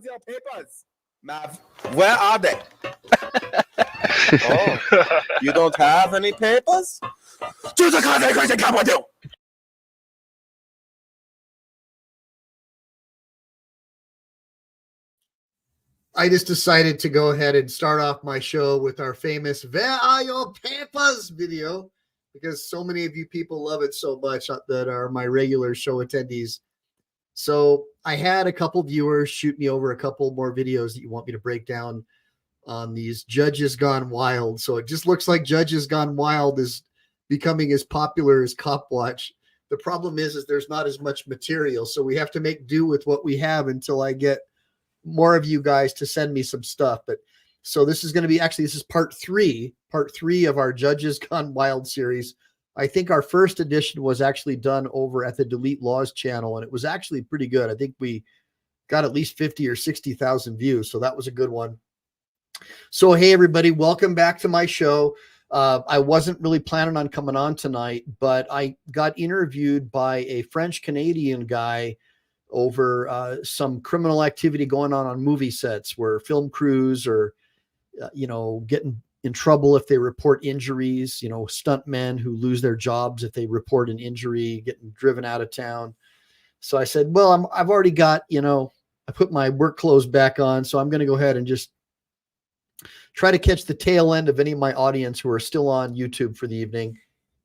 How's your papers? Mav, where are they? Oh, you don't have any papers? Do the consecration come with you? I just decided to go ahead and start off my show with our famous "Where are your papers?" video, because so many of you people love it so much that are my regular show attendees. So I had a couple viewers shoot me over a couple more videos that you want me to break down on these Judges Gone Wild. So it just looks like Judges Gone Wild is becoming as popular as Cop Watch. The problem is there's not as much material, so we have to make do with what we have until I get more of you guys to send me some stuff. But so this is going to be, actually, this is part three of our Judges Gone Wild series. I think our first edition was actually done over at the Delete Laws channel, and it was actually pretty good. I think we got at least 50 or 60,000 views. So that was a good one. So, hey, everybody, welcome back to my show. I wasn't really planning on coming on tonight, but I got interviewed by a French-Canadian guy over some criminal activity going on movie sets where film crews are, getting in trouble if they report injuries, stuntmen who lose their jobs if they report an injury, getting driven out of town. So I said, well, I've already got, I put my work clothes back on, so I'm going to go ahead and just try to catch the tail end of any of my audience who are still on YouTube for the evening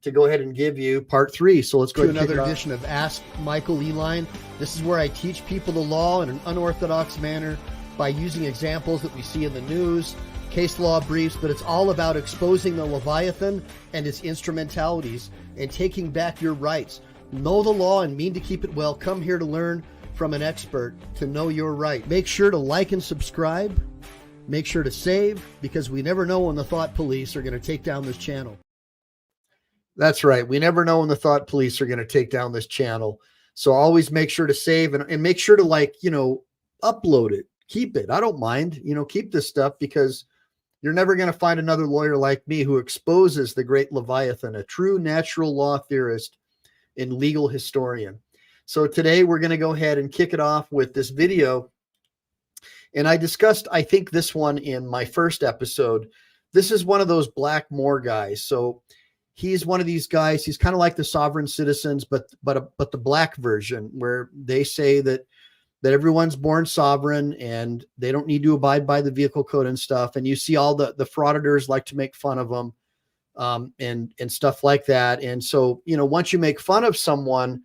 to go ahead and give you part three. So let's go to another edition of Ask Michael Ehline. This is where I teach people the law in an unorthodox manner by using examples that we see in the news, case law briefs, but it's all about exposing the Leviathan and its instrumentalities and taking back your rights. Know the law and mean to keep it well. Come here to learn from an expert to know your right. Make sure to like and subscribe. Make sure to save, because we never know when the thought police are going to take down this channel. That's right. We never know when the thought police are going to take down this channel. So always make sure to save and make sure to upload it. Keep it. I don't mind, keep this stuff, because you're never going to find another lawyer like me who exposes the great Leviathan, a true natural law theorist and legal historian. So today we're going to go ahead and kick it off with this video. And I discussed, I think, this one in my first episode. This is one of those Black Moor guys. So he's one of these guys. He's kind of like the sovereign citizens, but the black version, where they say that everyone's born sovereign and they don't need to abide by the vehicle code and stuff. And you see all the frauditors like to make fun of them and stuff like that. And so, once you make fun of someone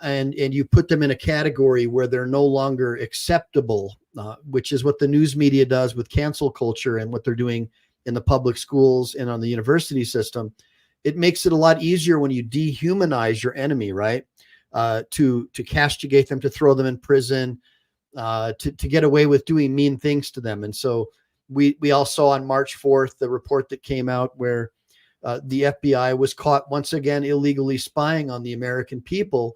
and you put them in a category where they're no longer acceptable, which is what the news media does with cancel culture and what they're doing in the public schools and on the university system, it makes it a lot easier when you dehumanize your enemy, right? To castigate them, to throw them in prison, to get away with doing mean things to them. And so we all saw on March 4th the report that came out where the FBI was caught once again illegally spying on the American people,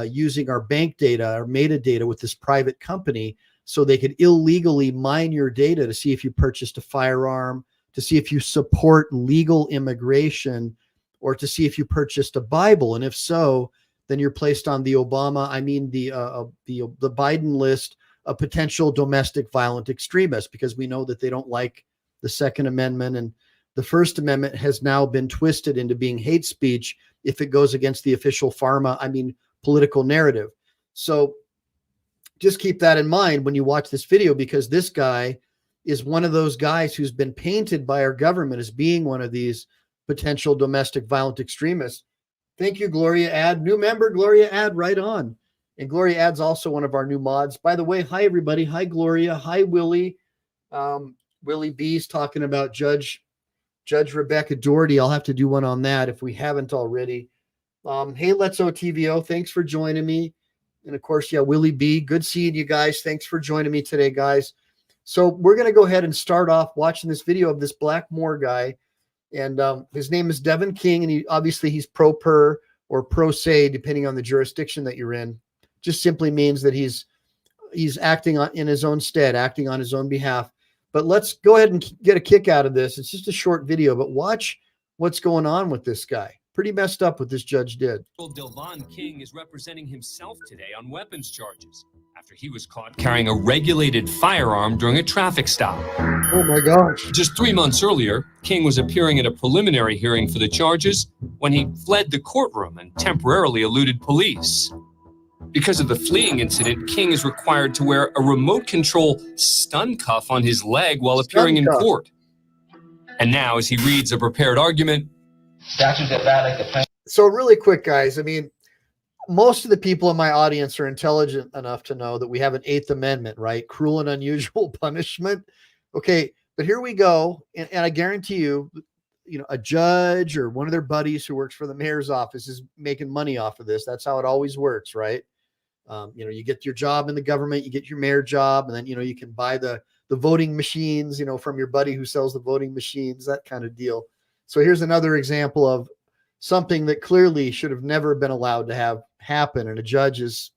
using our bank data, our metadata with this private company, so they could illegally mine your data to see if you purchased a firearm, to see if you support legal immigration, or to see if you purchased a Bible. And if so, then you're placed on the the Biden list of potential domestic violent extremists, because we know that they don't like the Second Amendment, and the First Amendment has now been twisted into being hate speech if it goes against the official political narrative. So just keep that in mind when you watch this video, because this guy is one of those guys who's been painted by our government as being one of these potential domestic violent extremists. Thank you, Gloria Ad. New member, Gloria Ad, right on. And Gloria Ad's also one of our new mods. By the way, hi, everybody. Hi, Gloria. Hi, Willie. Willie B's talking about Judge Rebecca Doherty. I'll have to do one on that if we haven't already. Hey, Let's OTVO. Thanks for joining me. And, of course, yeah, Willie B. Good seeing you guys. Thanks for joining me today, guys. So we're going to go ahead and start off watching this video of this Black Moor guy. And his name is Devin King, and he's pro per or pro se, depending on the jurisdiction that you're in. Just simply means that he's acting in his own stead, acting on his own behalf. But let's go ahead and get a kick out of this. It's just a short video, but watch what's going on with this guy. pretty messed up what this judge did. Delvon King is representing himself today on weapons charges after he was caught carrying a regulated firearm during a traffic stop. Oh my gosh. Just 3 months earlier, King was appearing at a preliminary hearing for the charges when he fled the courtroom and temporarily eluded police. Because of the fleeing incident, King is required to wear a remote control stun cuff on his leg while appearing in court. And now, as he reads a prepared argument, so really quick, guys, I mean, most of the people in my audience are intelligent enough to know that we have an 8th Amendment, right? Cruel and unusual punishment. Okay, but here we go. And I guarantee you, a judge or one of their buddies who works for the mayor's office is making money off of this. That's how it always works, right? You get your job in the government, you get your mayor job, and then, you can buy the voting machines, from your buddy who sells the voting machines, that kind of deal. So here's another example of something that clearly should have never been allowed to have happen. And a judge is,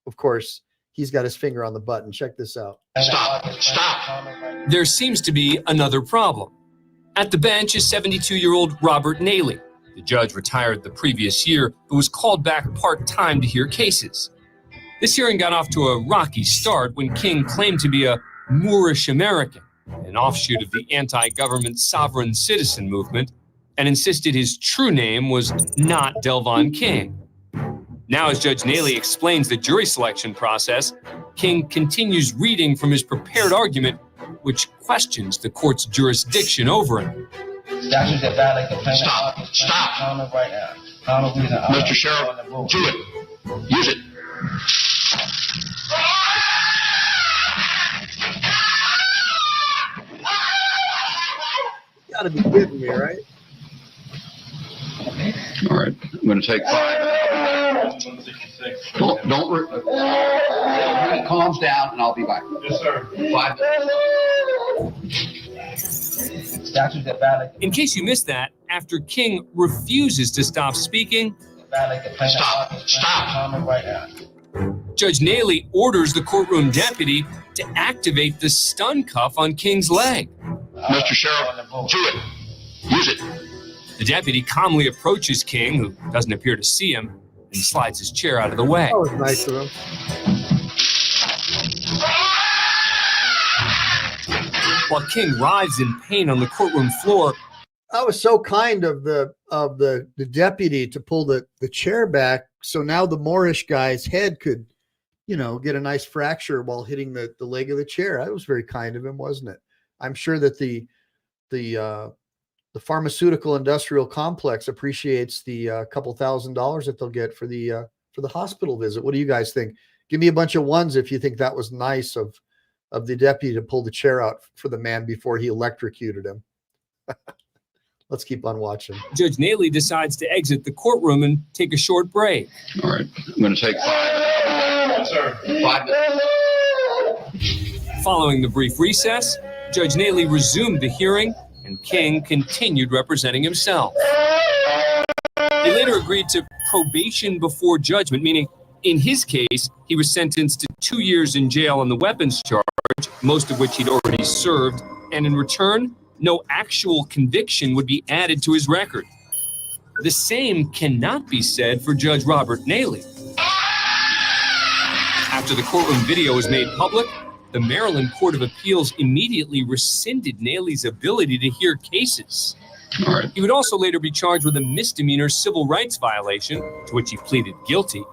of course, he's got his finger on the button. Check this out. Stop. There seems to be another problem. At the bench is 72-year-old Robert Nalley. The judge retired the previous year, but was called back part-time to hear cases. This hearing got off to a rocky start when King claimed to be a Moorish American, an offshoot of the anti-government sovereign citizen movement, and insisted his true name was not Delvon King. Now, as Judge Nalley explains the jury selection process, King continues reading from his prepared argument, which questions the court's jurisdiction over him. Stop. Mr. Sheriff, do it. Use it. You gotta be kidding me, right? All right, I'm going to take 5. When it calms down, and I'll be back. Yes, sir. 5. In case you missed that, after King refuses to stop speaking, Stop. Judge Nalley orders the courtroom deputy to activate the stun cuff on King's leg. Mr. Sheriff, do it. Use it. The deputy calmly approaches King, who doesn't appear to see him, and slides his chair out of the way. That was nice of him. While King writhes in pain on the courtroom floor, That was so kind of the deputy to pull the chair back, so now the Moorish guy's head could, get a nice fracture while hitting the leg of the chair. That was very kind of him, wasn't it? I'm sure that the pharmaceutical industrial complex appreciates the couple $1,000s that they'll get for the hospital visit. What do you guys think? Give me a bunch of ones if you think that was nice of the deputy to pull the chair out for the man before he electrocuted him. Let's keep on watching. Judge Nalley decides to exit the courtroom and take a short break. All right, I'm going to take 5. Yes, sir. 5. Following the brief recess, Judge Nalley resumed the hearing, and King continued representing himself. He later agreed to probation before judgment, meaning in his case, he was sentenced to 2 years in jail on the weapons charge, most of which he'd already served, and in return, no actual conviction would be added to his record. The same cannot be said for Judge Robert Nalley. After the courtroom video was made public, the Maryland Court of Appeals immediately rescinded Nalley's ability to hear cases. All right. He would also later be charged with a misdemeanor civil rights violation, to which he pleaded guilty,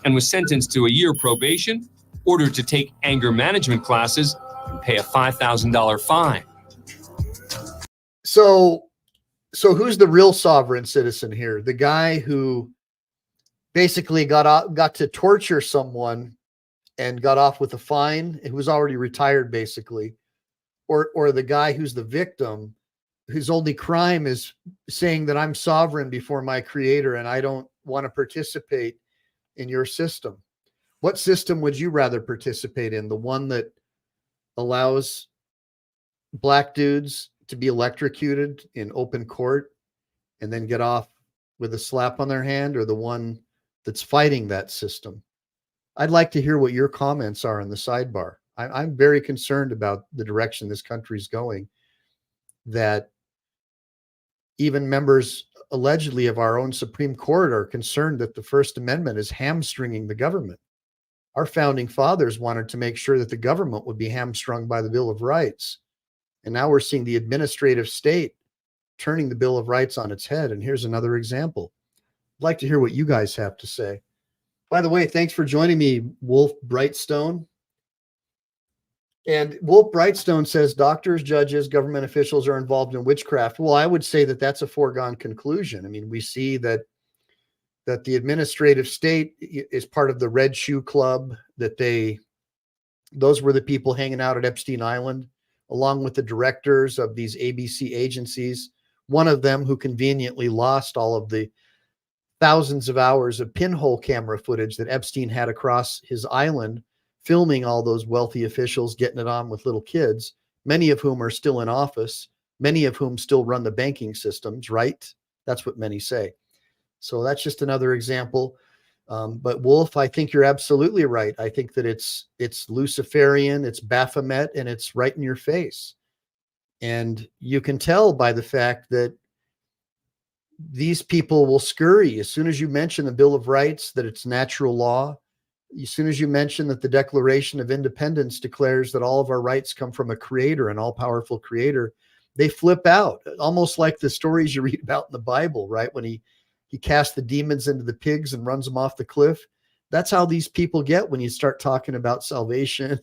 and was sentenced to a year probation, ordered to take anger management classes, and pay a $5,000 fine. So who's the real sovereign citizen here? The guy who basically got to torture someone and got off with a fine, who was already retired, basically, or the guy who's the victim, whose only crime is saying that I'm sovereign before my creator and I don't want to participate in your system. What system would you rather participate in? The one that allows black dudes to be electrocuted in open court and then get off with a slap on their hand, or the one that's fighting that system? I'd like to hear what your comments are in the sidebar. I'm very concerned about the direction this country is going, that even members allegedly of our own Supreme Court are concerned that the First Amendment is hamstringing the government. Our founding fathers wanted to make sure that the government would be hamstrung by the Bill of Rights. And now we're seeing the administrative state turning the Bill of Rights on its head. And here's another example. I'd like to hear what you guys have to say. By the way, thanks for joining me, Wolf Brightstone. And Wolf Brightstone says doctors, judges, government officials are involved in witchcraft. Well, I would say that that's a foregone conclusion. I mean, we see that the administrative state is part of the Red Shoe Club, that those were the people hanging out at Epstein Island, along with the directors of these ABC agencies. One of them who conveniently lost all of the thousands of hours of pinhole camera footage that Epstein had across his island, filming all those wealthy officials getting it on with little kids, many of whom are still in office, many of whom still run the banking systems, right? That's what many say. So that's just another example. But Wolf, I think you're absolutely right. I think that it's Luciferian, it's Baphomet, and it's right in your face. And you can tell by the fact that these people will scurry as soon as you mention the Bill of Rights, that it's natural law. As soon as you mention that the Declaration of Independence declares that all of our rights come from a creator, an all-powerful creator, they flip out, almost like the stories you read about in the Bible, right? When he casts the demons into the pigs and runs them off the cliff. That's how these people get when you start talking about salvation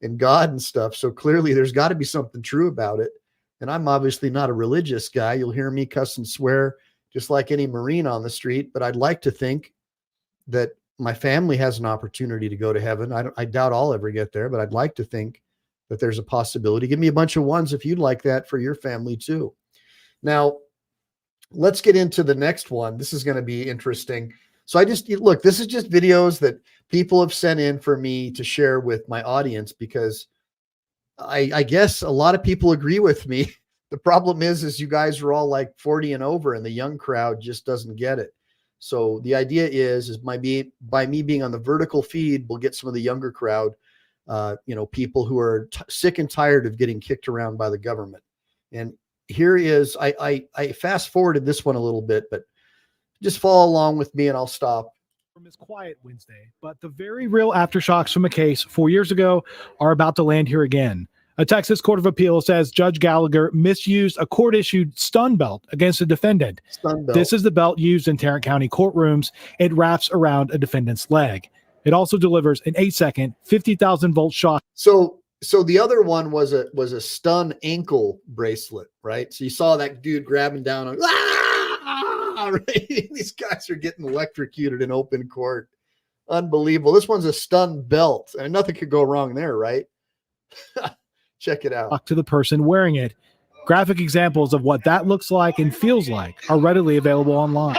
and God and stuff. So clearly there's got to be something true about it. And I'm obviously not a religious guy. You'll hear me cuss and swear just like any Marine on the street, but I'd like to think that my family has an opportunity to go to heaven. I doubt I'll ever get there, but I'd like to think that there's a possibility. Give me a bunch of ones if you'd like that for your family too. Now, let's get into the next one. This is going to be interesting. So look, this is just videos that people have sent in for me to share with my audience, because I guess a lot of people agree with me. The problem is you guys are all like 40 and over, and the young crowd just doesn't get it. So the idea is by me being on the vertical feed, we'll get some of the younger crowd, people who are sick and tired of getting kicked around by the government. And here is, I fast forwarded this one a little bit, but just follow along with me and I'll stop. From his quiet Wednesday, but the very real aftershocks from a case 4 years ago are about to land here again. A Texas Court of Appeal says Judge Gallagher misused a court-issued stun belt against a defendant. Stun belt. This is the belt used in Tarrant County courtrooms. It wraps around a defendant's leg. It also delivers an 8-second, 50,000-volt shock. So the other one was a stun ankle bracelet, right? So you saw that dude grabbing down on, right? These guys are getting electrocuted in open court. Unbelievable. This one's a stun belt, and nothing could go wrong there, right? Check it out. To the person wearing it. Graphic examples of what that looks like and feels like are readily available online.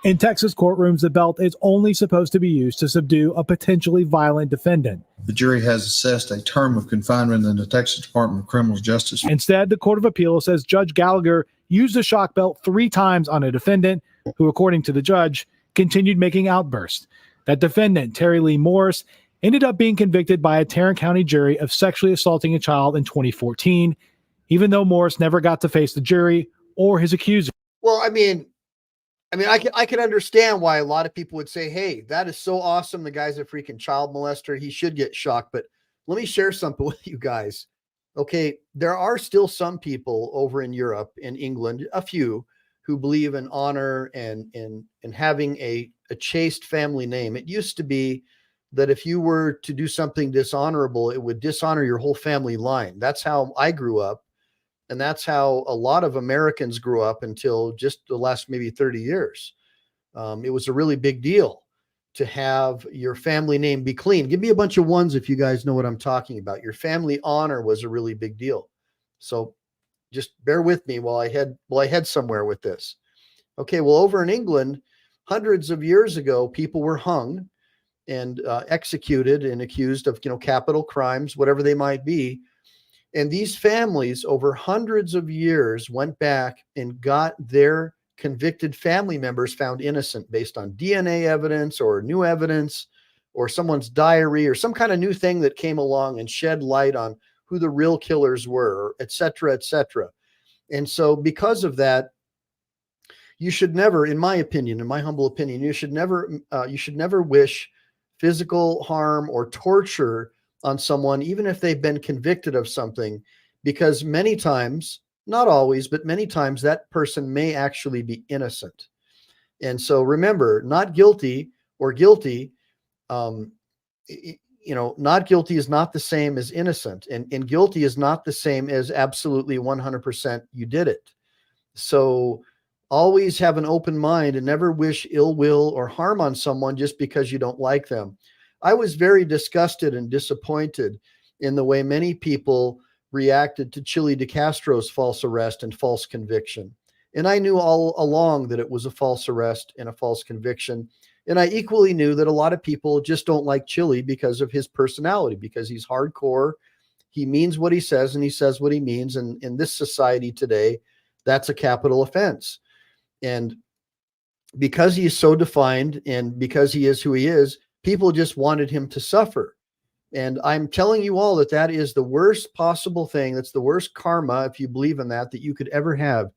In Texas courtrooms, the belt is only supposed to be used to subdue a potentially violent defendant. The jury has assessed a term of confinement in the Texas Department of Criminal Justice. Instead, the Court of Appeal says Judge Gallagher used a shock belt 3 times on a defendant who, according to the judge, continued making outbursts. That defendant, Terry Lee Morris, ended up being convicted by a Tarrant County jury of sexually assaulting a child in 2014, even though Morris never got to face the jury or his accuser. Well, I can understand why a lot of people would say, hey, that is so awesome. The guy's a freaking child molester. He should get shocked. But let me share something with you guys. Okay, there are still some people over in Europe, in England, a few, who believe in honor and having a chaste family name. It used to be that if you were to do something dishonorable, it would dishonor your whole family line. That's how I grew up. And that's how a lot of Americans grew up until just the last maybe 30 years. It was a really big deal to have your family name be clean. Give me a bunch of ones if you guys know what I'm talking about. Your family honor was a really big deal. So just bear with me while I head somewhere with this. Okay, well, over in England, hundreds of years ago, people were hung and executed and accused of, capital crimes, whatever they might be. And these families over hundreds of years went back and got their convicted family members found innocent based on DNA evidence or new evidence or someone's diary or some kind of new thing that came along and shed light on who the real killers were, et cetera, et cetera. And so because of that, you should never, in my opinion, in my humble opinion, you should never wish physical harm or torture on someone, even if they've been convicted of something, because many times, not always, but many times that person may actually be innocent. And so remember, not guilty or guilty, not guilty is not the same as innocent, and guilty is not the same as absolutely 100% you did it. So always have an open mind and never wish ill will or harm on someone just because you don't like them. I was very disgusted and disappointed in the way many people reacted to Chili DeCastro's false arrest and false conviction. And I knew all along that it was a false arrest and a false conviction. And I equally knew that a lot of people just don't like Chili because of his personality, because he's hardcore. He means what he says and he says what he means. And in this society today, that's a capital offense. And because he is so defined and because he is who he is, people just wanted him to suffer. And I'm telling you all that that is the worst possible thing. That's the worst karma, if you believe in that you could ever have.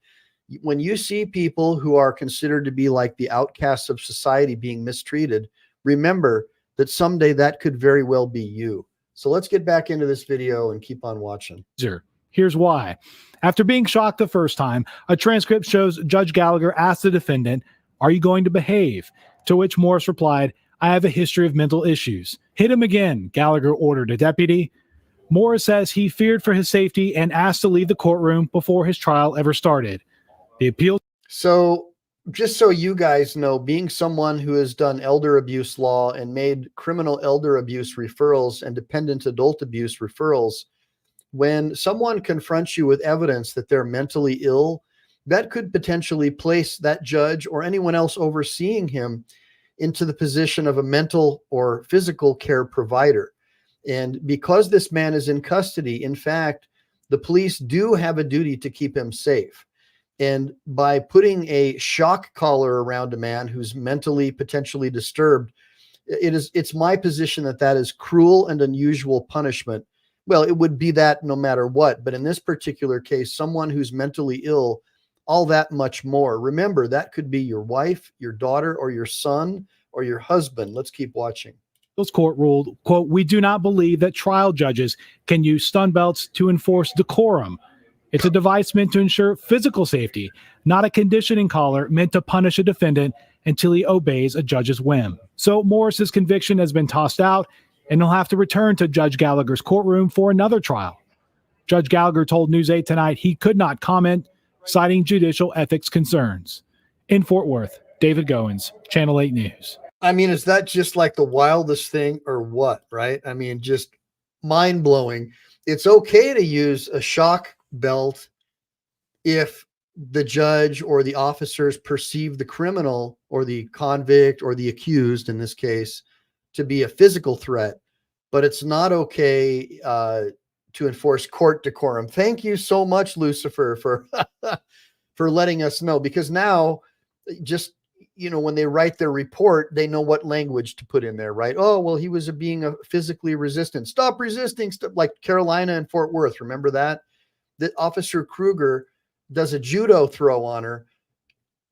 When you see people who are considered to be like the outcasts of society being mistreated, remember that someday that could very well be you. So let's get back into this video and keep on watching. Here's why. After being shocked the first time, a transcript shows Judge Gallagher asked the defendant, "Are you going to behave?" To which Morris replied, "I have a history of mental issues." "Hit him again," Gallagher ordered a deputy. Morris says he feared for his safety and asked to leave the courtroom before his trial ever started. The appeal. So just so you guys know, being someone who has done elder abuse law and made criminal elder abuse referrals and dependent adult abuse referrals, when someone confronts you with evidence that they're mentally ill, that could potentially place that judge or anyone else overseeing him into the position of a mental or physical care provider. And because this man is in custody, in fact, the police do have a duty to keep him safe. And by putting a shock collar around a man who's mentally potentially disturbed, it's my position that that is cruel and unusual punishment. Well, it would be that no matter what, but in this particular case, someone who's mentally ill, all that much more. Remember, that could be your wife, your daughter, or your son, or your husband. Let's keep watching. Appeals court ruled, quote, "We do not believe that trial judges can use stun belts to enforce decorum. It's a device meant to ensure physical safety, not a conditioning collar meant to punish a defendant until he obeys a judge's whim." So Morris's conviction has been tossed out, and he'll have to return to Judge Gallagher's courtroom for another trial. Judge Gallagher told News 8 tonight he could not comment, citing judicial ethics concerns. In Fort Worth, David Goins, Channel 8 News. I mean, is that just like the wildest thing or what, right? I mean, just mind-blowing. It's okay to use a shock belt if the judge or the officers perceive the criminal or the convict or the accused, in this case, to be a physical threat, but it's not okay to enforce court decorum. Thank you so much, Lucifer, for for letting us know, because now just, when they write their report, they know what language to put in there, right? Oh, well, he was being physically resistant. Stop resisting. Like Carolina and Fort Worth. Remember that? That Officer Kruger does a judo throw on her,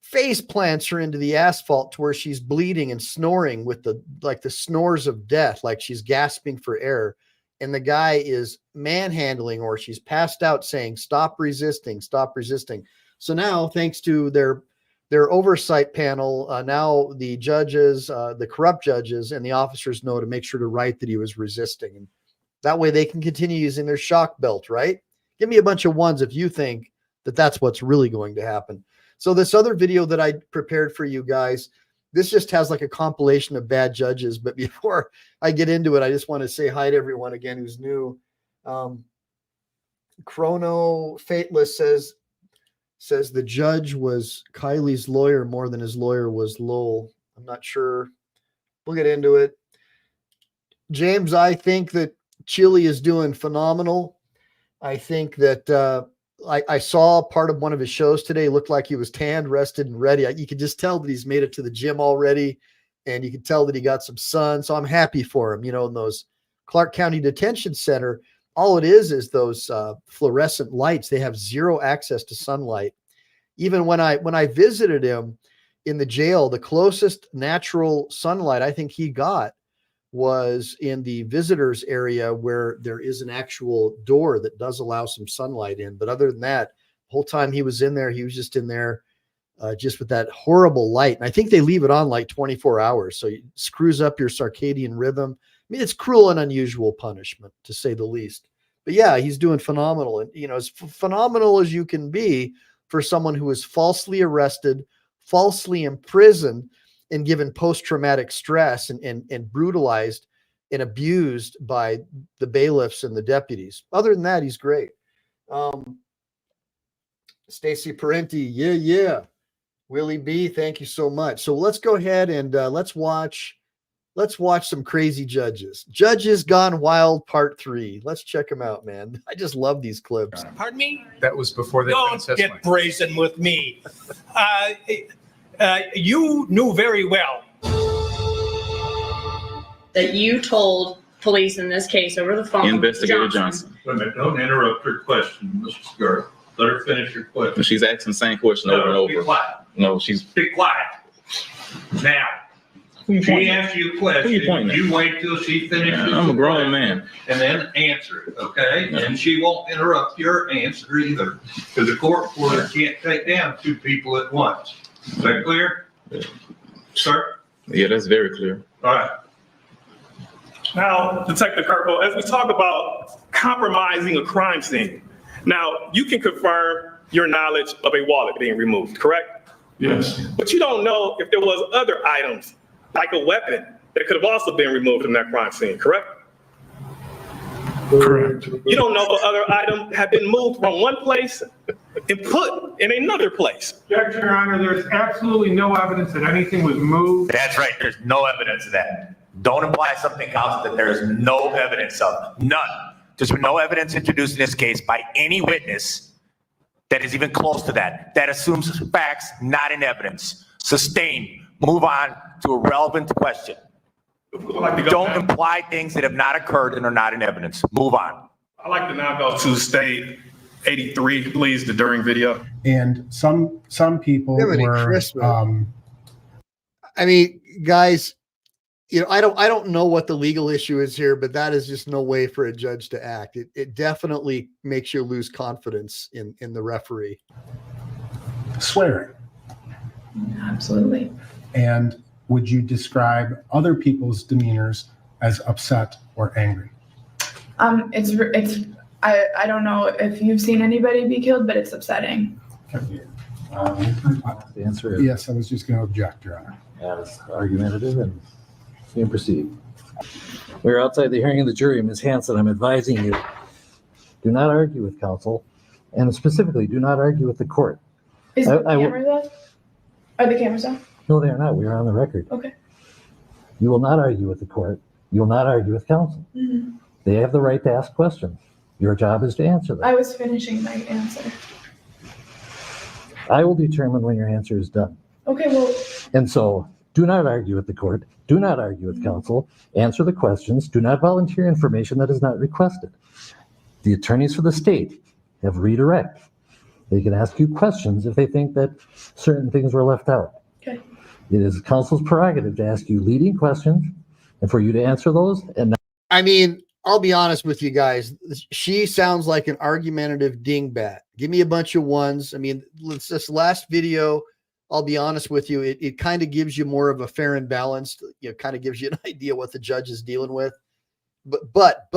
face plants her into the asphalt to where she's bleeding and snoring with the snores of death, like she's gasping for air. And the guy is manhandling, or she's passed out saying, "Stop resisting, stop resisting." So now, thanks to their oversight panel, now the judges, the corrupt judges and the officers know to make sure to write that he was resisting. And that way they can continue using their shock belt, right? Give me a bunch of ones if you think that that's what's really going to happen. So this other video that I prepared for you guys, this just has like a compilation of bad judges. But before I get into it, I just want to say hi to everyone again who's new. Chrono Fateless says the judge was Kylie's lawyer more than his lawyer was Lowell. I'm not sure. We'll get into it. James, I think that Chili is doing phenomenal. I think that I saw part of one of his shows today. It looked like he was tanned, rested, and ready. You could just tell that he's made it to the gym already, and you could tell that he got some sun. So I'm happy for him. In those Clark County Detention Center, all it is those fluorescent lights. They have zero access to sunlight. Even when I visited him in the jail, the closest natural sunlight I think he got was in the visitors area where there is an actual door that does allow some sunlight in. But other than that, the whole time he was in there, he was just in there just with that horrible light. And I think they leave it on like 24 hours. So it screws up your circadian rhythm. I mean, it's cruel and unusual punishment, to say the least. But yeah, he's doing phenomenal. And, you know, as phenomenal as you can be for someone who was falsely arrested, falsely imprisoned, and given post-traumatic stress and brutalized and abused by the bailiffs and the deputies. Other than that, he's great. Stacy Parenti, yeah. Willie B, thank you so much. So let's go ahead and let's watch some crazy judges. Judges Gone Wild Part 3. Let's check them out, man. I just love these clips. Pardon me? That was before the Don't get brazen with me. You knew very well that you told police in this case over the phone. Investigator Johnson. Wait a minute, don't interrupt her question, Mr. Skirt. Let her finish her question. She's asking the same question over and over. Be quiet. No, she's. Be quiet. Now, she asked you a question. You wait till she finishes. I'm a grown man. And then answer it, okay? Yeah. And she won't interrupt your answer either, because the court reporter can't take down two people at once. Is that clear? Yeah. Sir? Yeah, that's very clear. All right. Now, Detective Kirkle, as we talk about compromising a crime scene, now you can confirm your knowledge of a wallet being removed, correct? Yes. But you don't know if there was other items, like a weapon, that could have also been removed from that crime scene, correct? Correct. You don't know if other items have been moved from one place and put in another place. Judge, Your Honor, there's absolutely no evidence that anything was moved. That's right. There's no evidence of that. Don't imply something else that there is no evidence of. None. There's no evidence introduced in this case by any witness that is even close to that. That assumes facts, not in evidence. Sustained. Move on to a relevant question. Don't imply things that have not occurred and are not in evidence. Move on. I'd like to now go to State 83, please, the during video. And some people were. I mean, guys, you know, I don't know what the legal issue is here, but that is just no way for a judge to act. It definitely makes you lose confidence in the referee. Swearing. Absolutely. And would you describe other people's demeanors as upset or angry? I don't know if you've seen anybody be killed, but it's upsetting. Okay. The answer is yes, I was just going to object, Your Honor. As argumentative, and you can proceed. We're outside the hearing of the jury. Ms. Hanson, I'm advising you, do not argue with counsel, and specifically, do not argue with the court. Is the cameras off? Are the cameras off? No, they are not. We are on the record. Okay. You will not argue with the court. You will not argue with counsel. Mm-hmm. They have the right to ask questions. Your job is to answer them. I was finishing my answer. I will determine when your answer is done. Okay, well. And so, do not argue with the court. Do not argue with counsel. Answer the questions. Do not volunteer information that is not requested. The attorneys for the state have redirect. They can ask you questions if they think that certain things were left out. Okay. It is counsel's prerogative to ask you leading questions and for you to answer those. And I mean, I'll be honest with you guys. She sounds like an argumentative dingbat. Give me a bunch of ones. I mean, this last video, I'll be honest with you, it kind of gives you more of a fair and balanced, you know, kind of gives you an idea what the judge is dealing with. But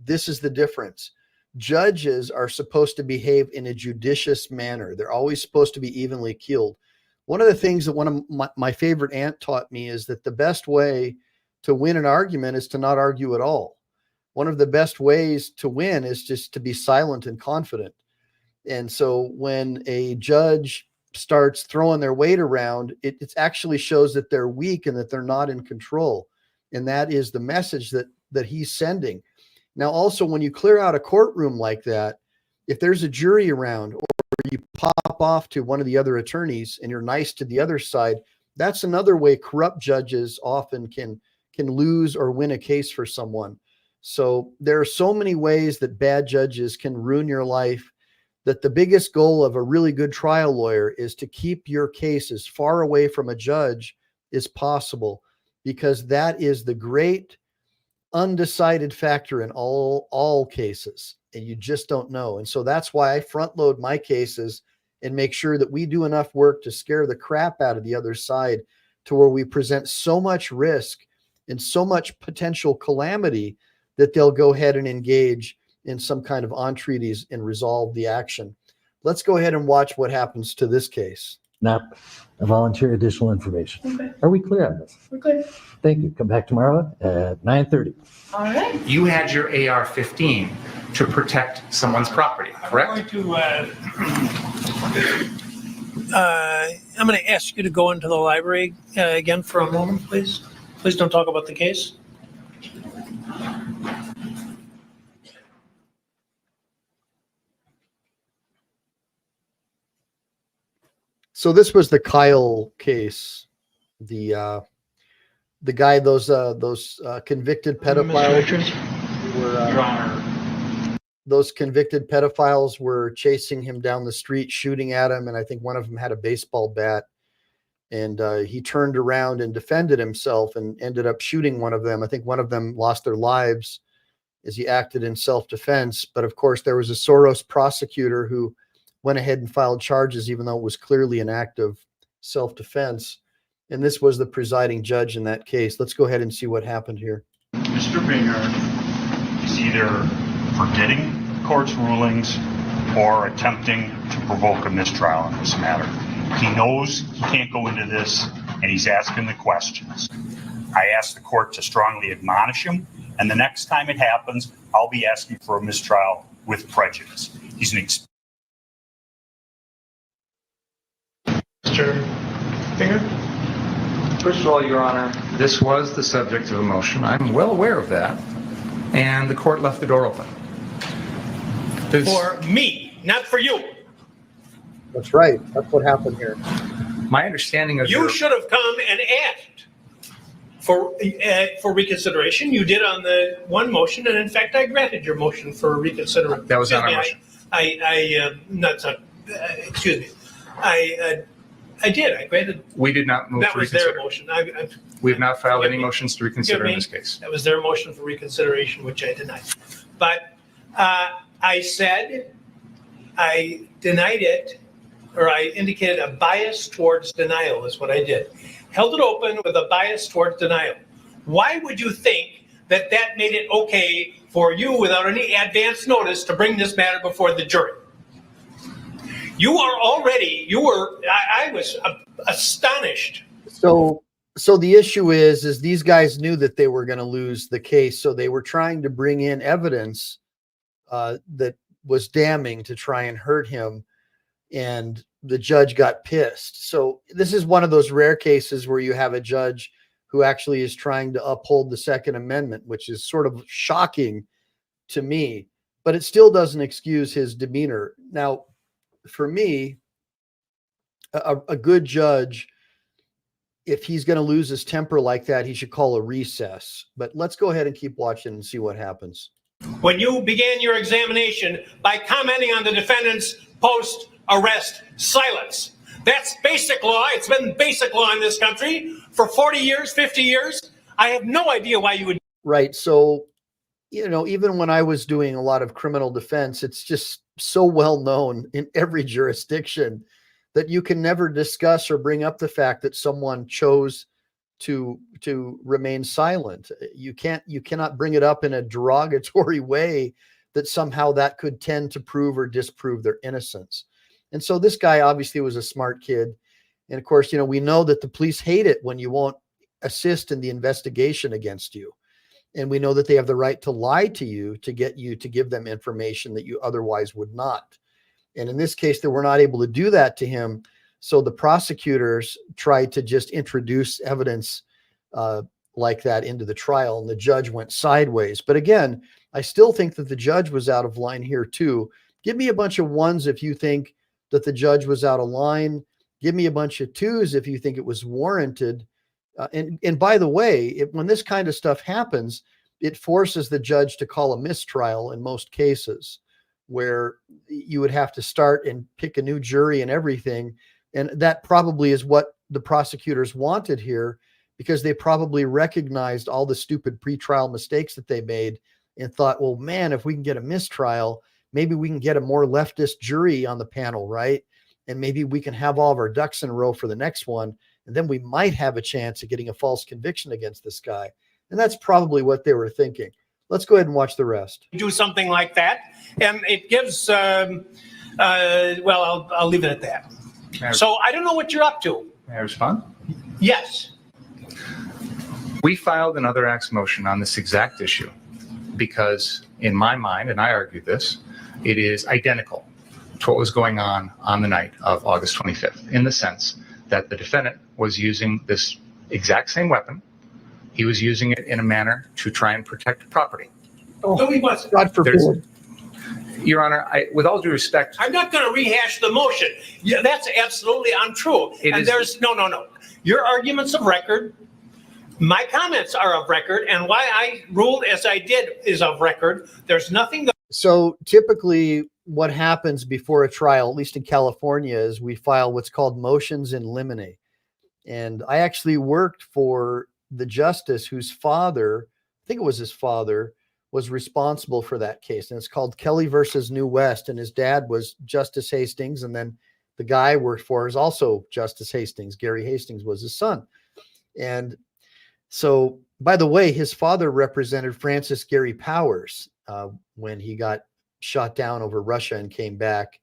this is the difference. Judges are supposed to behave in a judicious manner. They're always supposed to be evenly keeled. One of the things that one of my favorite aunt taught me is that the best way to win an argument is to not argue at all. One of the best ways to win is just to be silent and confident. And so when a judge starts throwing their weight around, it actually shows that they're weak and that they're not in control. And that is the message that he's sending. Now, also, when you clear out a courtroom like that, if there's a jury around or you pop off to one of the other attorneys and you're nice to the other side, that's another way corrupt judges often can lose or win a case for someone. So there are so many ways that bad judges can ruin your life, that the biggest goal of a really good trial lawyer is to keep your case as far away from a judge as possible, because that is the great undecided factor in all cases, and you just don't know. And so that's why I front load my cases and make sure that we do enough work to scare the crap out of the other side, to where we present so much risk and so much potential calamity that they'll go ahead and engage in some kind of entreaties and resolve the action. Let's go ahead and watch what happens to this case. Not volunteer additional information. Okay. Are we clear on this? We're good. Thank you. Come back tomorrow at 9:30. All right. You had your AR-15 to protect someone's property, correct? I'm going to ask you to go into the library again for a moment, please. Please don't talk about the case. So this was the Kyle case, the guy, those convicted pedophiles were, Your Honor. those convicted pedophiles were chasing him down the street, shooting at him, and I think one of them had a baseball bat, and he turned around and defended himself and ended up shooting one of them. I think one of them lost their lives as he acted in self-defense. But of course, there was a Soros prosecutor who went ahead and filed charges, even though it was clearly an act of self-defense. And this was the presiding judge in that case. Let's go ahead and see what happened here. Mr. Binger is either forgetting the court's rulings or attempting to provoke a mistrial in this matter. He knows he can't go into this, and he's asking the questions. I asked the court to strongly admonish him, and the next time it happens, I'll be asking for a mistrial with prejudice. He's an Mr. Binger? First of all, Your Honor, this was the subject of a motion. I'm well aware of that. And the court left the door open. For me, not for you. That's right. That's what happened here. My understanding of You should have come and asked for reconsideration. You did on the one motion, and in fact, I granted your motion for reconsideration. That was not our motion. Excuse me. I did. I granted. We did not move That to was reconsider. their motion. We have not filed any motions to reconsider in this case. That was their motion for reconsideration, which I denied. But I said I denied it, or I indicated a bias towards denial is what I did. Held it open with a bias towards denial. Why would you think that that made it okay for you, without any advance notice, to bring this matter before the jury? I was astonished. So the issue is these guys knew that they were going to lose the case, so they were trying to bring in evidence that was damning to try and hurt him, and the judge got pissed. So this is one of those rare cases where you have a judge who actually is trying to uphold the Second Amendment, which is sort of shocking to me, but it still doesn't excuse his demeanor. Now, for me, a good judge, if he's going to lose his temper like that, he should call a recess. But let's go ahead and keep watching and see what happens. When you began your examination by commenting on the defendant's post-arrest silence. That's basic law. It's been basic law in this country for 40 years, 50 years. I have no idea why you would. Right. So, even when I was doing a lot of criminal defense, it's just so well known in every jurisdiction that you can never discuss or bring up the fact that someone chose to remain silent. You cannot bring it up in a derogatory way that somehow that could tend to prove or disprove their innocence. And so this guy obviously was a smart kid. And of course, we know that the police hate it when you won't assist in the investigation against you. And we know that they have the right to lie to you to get you to give them information that you otherwise would not. And in this case, they were not able to do that to him. So the prosecutors tried to just introduce evidence like that into the trial, and the judge went sideways. But again, I still think that the judge was out of line here too. Give me a bunch of ones if you think that the judge was out of line. Give me a bunch of twos if you think it was warranted. And by the way, when this kind of stuff happens, it forces the judge to call a mistrial in most cases, where you would have to start and pick a new jury and everything. And that probably is what the prosecutors wanted here, because they probably recognized all the stupid pretrial mistakes that they made and thought, well, man, if we can get a mistrial, maybe we can get a more leftist jury on the panel, right? And maybe we can have all of our ducks in a row for the next one. And then we might have a chance of getting a false conviction against this guy. And that's probably what they were thinking. Let's go ahead and watch the rest. Do something like that, and it gives, well, I'll leave it at that. So I don't know what you're up to. May I respond? Yes. We filed another Acts motion on this exact issue because, in my mind, and I argued this, it is identical to what was going on the night of August 25th, in the sense that the defendant was using this exact same weapon. He was using it in a manner to try and protect property. No, he wasn't. God forbid. Your Honor, with all due respect, I'm not going to rehash the motion. Yeah, that's absolutely untrue. There's no. Your argument's of record. My comments are of record, and why I ruled as I did is of record. There's nothing. So typically what happens before a trial, at least in California, is we file what's called motions in limine. And I actually worked for the justice whose father, I think it was his father, was responsible for that case. And it's called Kelly versus New West. And his dad was Justice Hastings. And then the guy I worked for is also Justice Hastings. Gary Hastings was his son. And so, by the way, his father represented Francis Gary Powers when he got shot down over Russia and came back,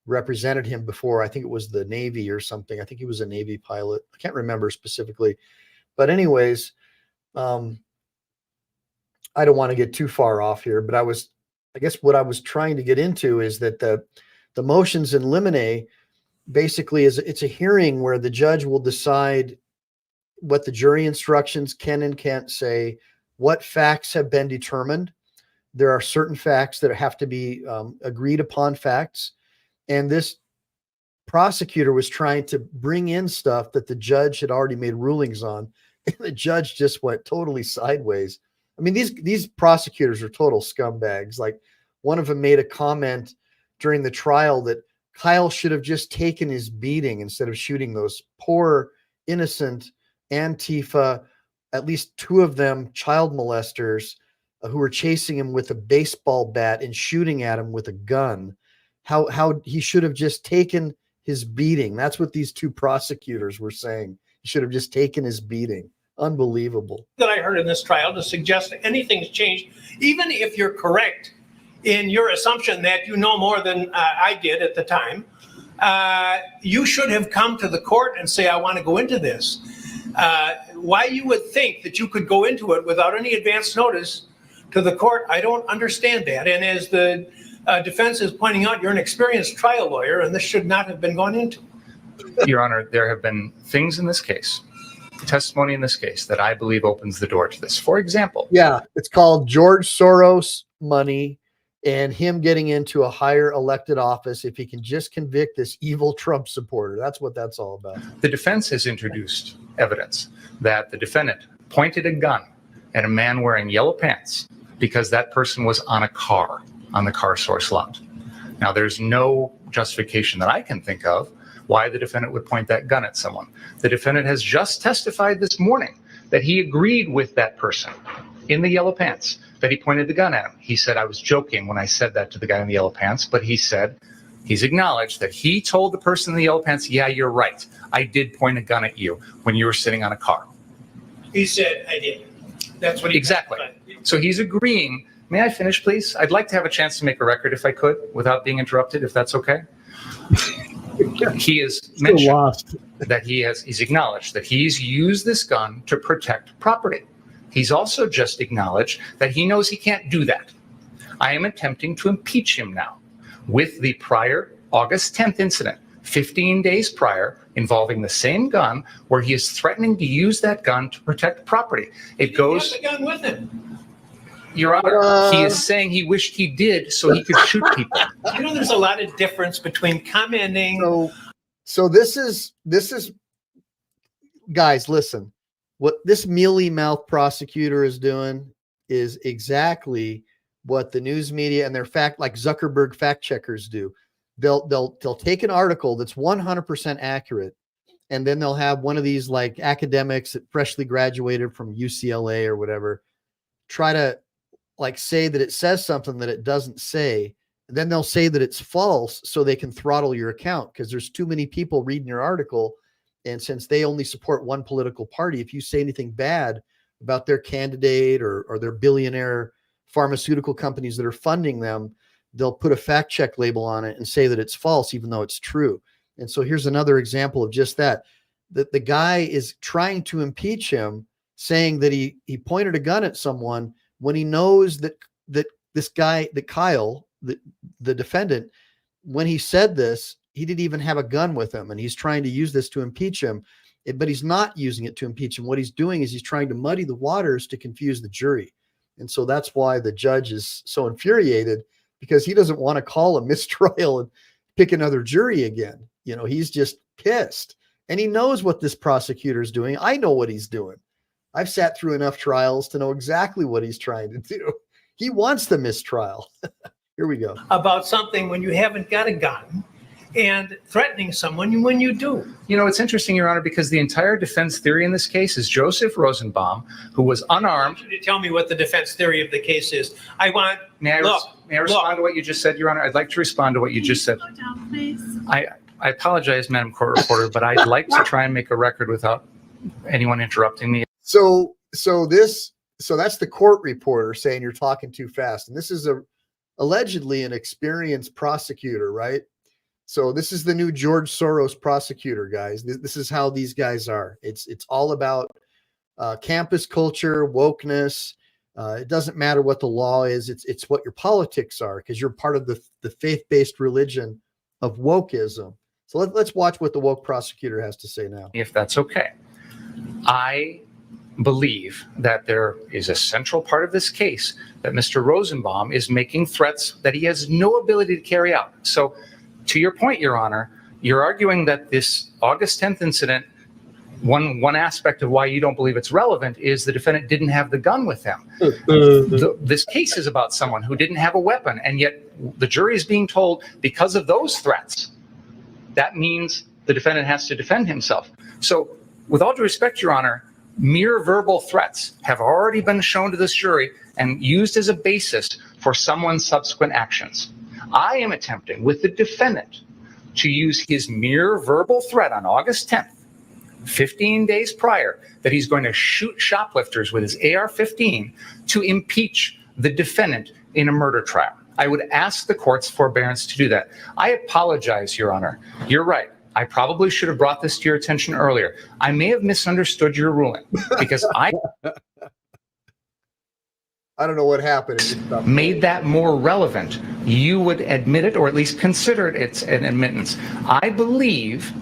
represented him before, I think it was the Navy or something. I think he was a Navy pilot. I can't remember specifically. But anyways, I don't want to get too far off here, but I guess what I was trying to get into is that the motions in limine basically it's a hearing where the judge will decide what the jury instructions can and can't say, what facts have been determined. There are certain facts that have to be agreed upon facts. And this prosecutor was trying to bring in stuff that the judge had already made rulings on. And the judge just went totally sideways. I mean, these prosecutors are total scumbags. Like, one of them made a comment during the trial that Kyle should have just taken his beating instead of shooting those poor, innocent Antifa, at least two of them child molesters who were chasing him with a baseball bat and shooting at him with a gun. How he should have just taken his beating. That's what these two prosecutors were saying. He should have just taken his beating. Unbelievable. That I heard in this trial to suggest that anything's changed, even if you're correct in your assumption that you know more than I did at the time, you should have come to the court and say, I want to go into this. Why you would think that you could go into it without any advance notice to the court, I don't understand that. And as the defense is pointing out, you're an experienced trial lawyer, and this should not have been gone into. Your Honor, there have been things in this case, testimony in this case, that I believe opens the door to this. For example. Yeah, it's called George Soros money and him getting into a higher elected office if he can just convict this evil Trump supporter. That's what that's all about. The defense has introduced evidence that the defendant pointed a gun at a man wearing yellow pants because that person was on a car on the car source lot. Now, there's no justification that I can think of why the defendant would point that gun at someone. The defendant has just testified this morning that he agreed with that person in the yellow pants, that he pointed the gun at him. He said, I was joking when I said that to the guy in the yellow pants, but he said, he's acknowledged that he told the person in the yellow pants, yeah, you're right. I did point a gun at you when you were sitting on a car. He said, I did. That's what he Exactly. So he's agreeing. May I finish, please? I'd like to have a chance to make a record if I could, without being interrupted, if that's okay. He has mentioned that he's acknowledged that he's used this gun to protect property. He's also just acknowledged that he knows he can't do that. I am attempting to impeach him now with the prior August 10th incident, 15 days prior, involving the same gun, where he is threatening to use that gun to protect property. It goes. He has the gun with him. Your Honor, he is saying he wished he did so he could shoot people. You know, there's a lot of difference between commenting. So this is guys, listen, what this mealy mouth prosecutor is doing is exactly what the news media and their like Zuckerberg fact checkers do. They'll take an article that's 100% accurate, and then they'll have one of these like academics that freshly graduated from UCLA or whatever try to like say that it says something that it doesn't say. Then they'll say that it's false so they can throttle your account because there's too many people reading your article. And since they only support one political party, if you say anything bad about their candidate or their billionaire pharmaceutical companies that are funding them, they'll put a fact check label on it and say that it's false, even though it's true. And so here's another example of just that the guy is trying to impeach him, saying that he pointed a gun at someone when he knows that this guy, that Kyle, the defendant, when he said this, he didn't even have a gun with him, and he's trying to use this to impeach him, but he's not using it to impeach him. What he's doing is he's trying to muddy the waters to confuse the jury. And so that's why the judge is so infuriated, because he doesn't want to call a mistrial and pick another jury again. You know, he's just pissed, and he knows what this prosecutor is doing. I know what he's doing. I've sat through enough trials to know exactly what he's trying to do. He wants the mistrial. Here we go. About something when you haven't got a gun and threatening someone when you do. You know, it's interesting, Your Honor, because the entire defense theory in this case is Joseph Rosenbaum, who was unarmed. I want you to tell me what the defense theory of the case is. May I respond to what you just said, Your Honor? I'd like to respond to what you just said. I apologize, Madam Court Reporter, but I'd like to try and make a record without anyone interrupting me. So that's the court reporter saying you're talking too fast. And this is allegedly an experienced prosecutor, right? So this is the new George Soros prosecutor, guys. This is how these guys are. It's all about campus culture, wokeness. It doesn't matter what the law is. It's what your politics are, because you're part of the faith-based religion of wokeism. So let's watch what the woke prosecutor has to say now. If that's okay. I believe that there is a central part of this case that Mr. Rosenbaum is making threats that he has no ability to carry out. So to your point, Your Honor, you're arguing that this August 10th incident, one aspect of why you don't believe it's relevant is the defendant didn't have the gun with him. This case is about someone who didn't have a weapon, and yet the jury is being told because of those threats, that means the defendant has to defend himself. So with all due respect, Your Honor, mere verbal threats have already been shown to this jury and used as a basis for someone's subsequent actions. I am attempting with the defendant to use his mere verbal threat on August 10th, 15 days prior, that he's going to shoot shoplifters with his AR-15 to impeach the defendant in a murder trial. I would ask the court's forbearance to do that. I apologize, Your Honor. You're right. I probably should have brought this to your attention earlier. I may have misunderstood your ruling because I don't know what happened. Made that more relevant. You would admit it, or at least consider it an admittance. I believe,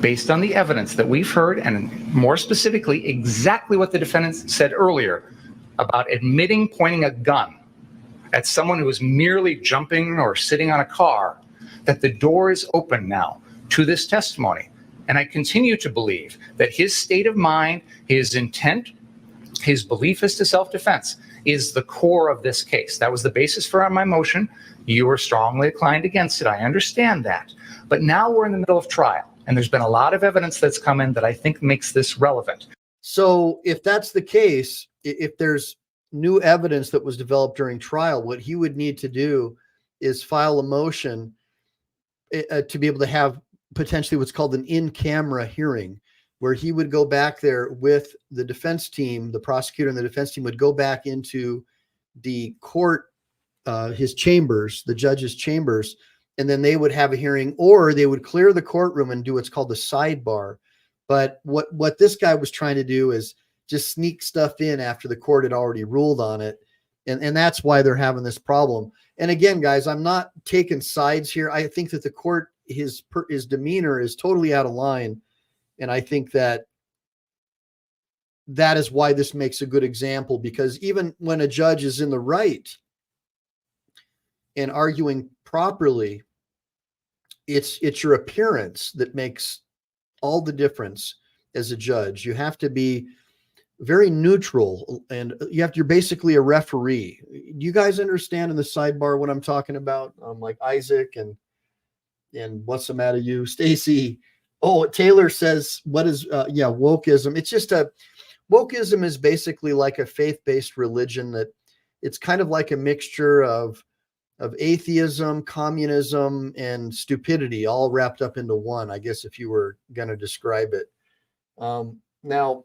based on the evidence that we've heard, and more specifically, exactly what the defendant said earlier about admitting pointing a gun at someone who was merely jumping or sitting on a car, that the door is open now to this testimony. And I continue to believe that his state of mind, his intent, his belief as to self-defense is the core of this case. That was the basis for my motion. You were strongly inclined against it. I understand that. But now we're in the middle of trial, and there's been a lot of evidence that's come in that I think makes this relevant. So if that's the case, if there's new evidence that was developed during trial, what he would need to do is file a motion to be able to have potentially what's called an in-camera hearing, where he would go back there with the defense team, the prosecutor and the defense team would go back into the court, his chambers, the judge's chambers, and then they would have a hearing, or they would clear the courtroom and do what's called the sidebar. But what this guy was trying to do is just sneak stuff in after the court had already ruled on it. And that's why they're having this problem. And again, guys, I'm not taking sides here. I think that the court, his demeanor is totally out of line. And I think that is why this makes a good example, because even when a judge is in the right and arguing properly, it's your appearance that makes all the difference as a judge. You have to be very neutral, and you're basically a referee. Do you guys understand in the sidebar what I'm talking about? Like Isaac and what's the matter, you, Stacy? Oh, Taylor says, what is wokeism? It's just wokeism is basically like a faith-based religion that it's kind of like a mixture of atheism, communism, and stupidity all wrapped up into one, I guess, if you were going to describe it. Now,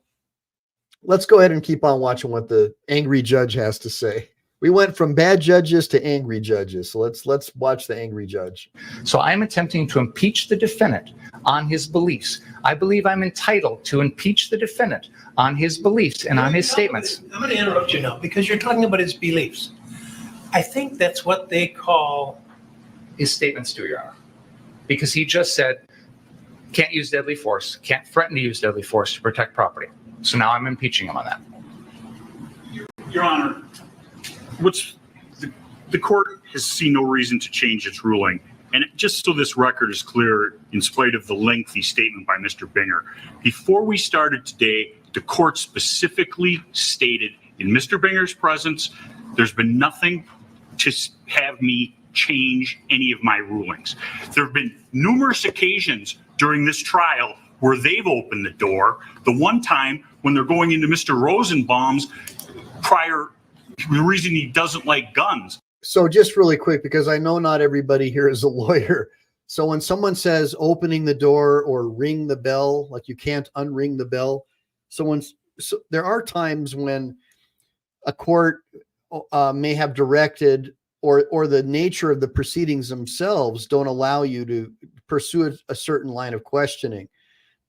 let's go ahead and keep on watching what the angry judge has to say. We went from bad judges to angry judges. So let's watch the angry judge. So I'm attempting to impeach the defendant on his beliefs. I believe I'm entitled to impeach the defendant on his beliefs and on his statements. I'm going to interrupt you now because you're talking about his beliefs. I think that's what they call his statements do, Your Honor, because he just said, can't use deadly force, can't threaten to use deadly force to protect property. So now I'm impeaching him on that. Your Honor, the court has seen no reason to change its ruling. And just so this record is clear, in spite of the lengthy statement by Mr. Binger, before we started today, the court specifically stated in Mr. Binger's presence, there's been nothing to have me change any of my rulings. There have been numerous occasions during this trial where they've opened the door. The one time when they're going into Mr. Rosenbaum's prior, the reason he doesn't like guns. So just really quick, because I know not everybody here is a lawyer. So when someone says opening the door or ring the bell, like you can't unring the bell. So there are times when a court may have directed or the nature of the proceedings themselves don't allow you to pursue a certain line of questioning.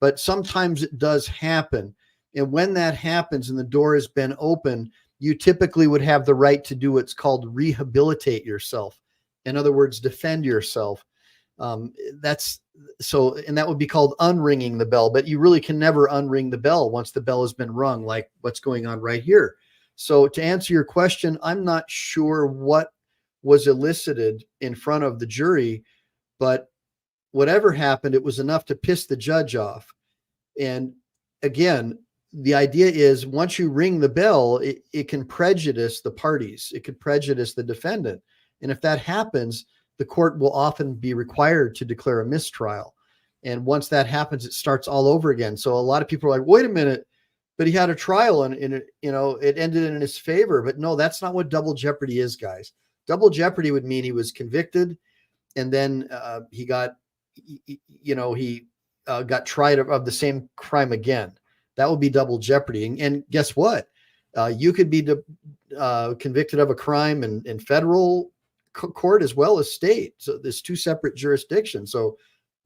But sometimes it does happen. And when that happens and the door has been open, you typically would have the right to do what's called rehabilitate yourself. In other words, defend yourself. And that would be called unringing the bell, but you really can never unring the bell once the bell has been rung, like what's going on right here. So to answer your question, I'm not sure what was elicited in front of the jury, but whatever happened, it was enough to piss the judge off. And again, the idea is once you ring the bell, it can prejudice the parties. It could prejudice the defendant. And if that happens, the court will often be required to declare a mistrial. And once that happens, it starts all over again. So a lot of people are like, wait a minute, but he had a trial and it ended in his favor. But no, that's not what double jeopardy is, guys. Double jeopardy would mean he was convicted and then he got tried of the same crime again. That would be double jeopardy. And guess what? You could be convicted of a crime in federal court as well as state. So there's two separate jurisdictions. So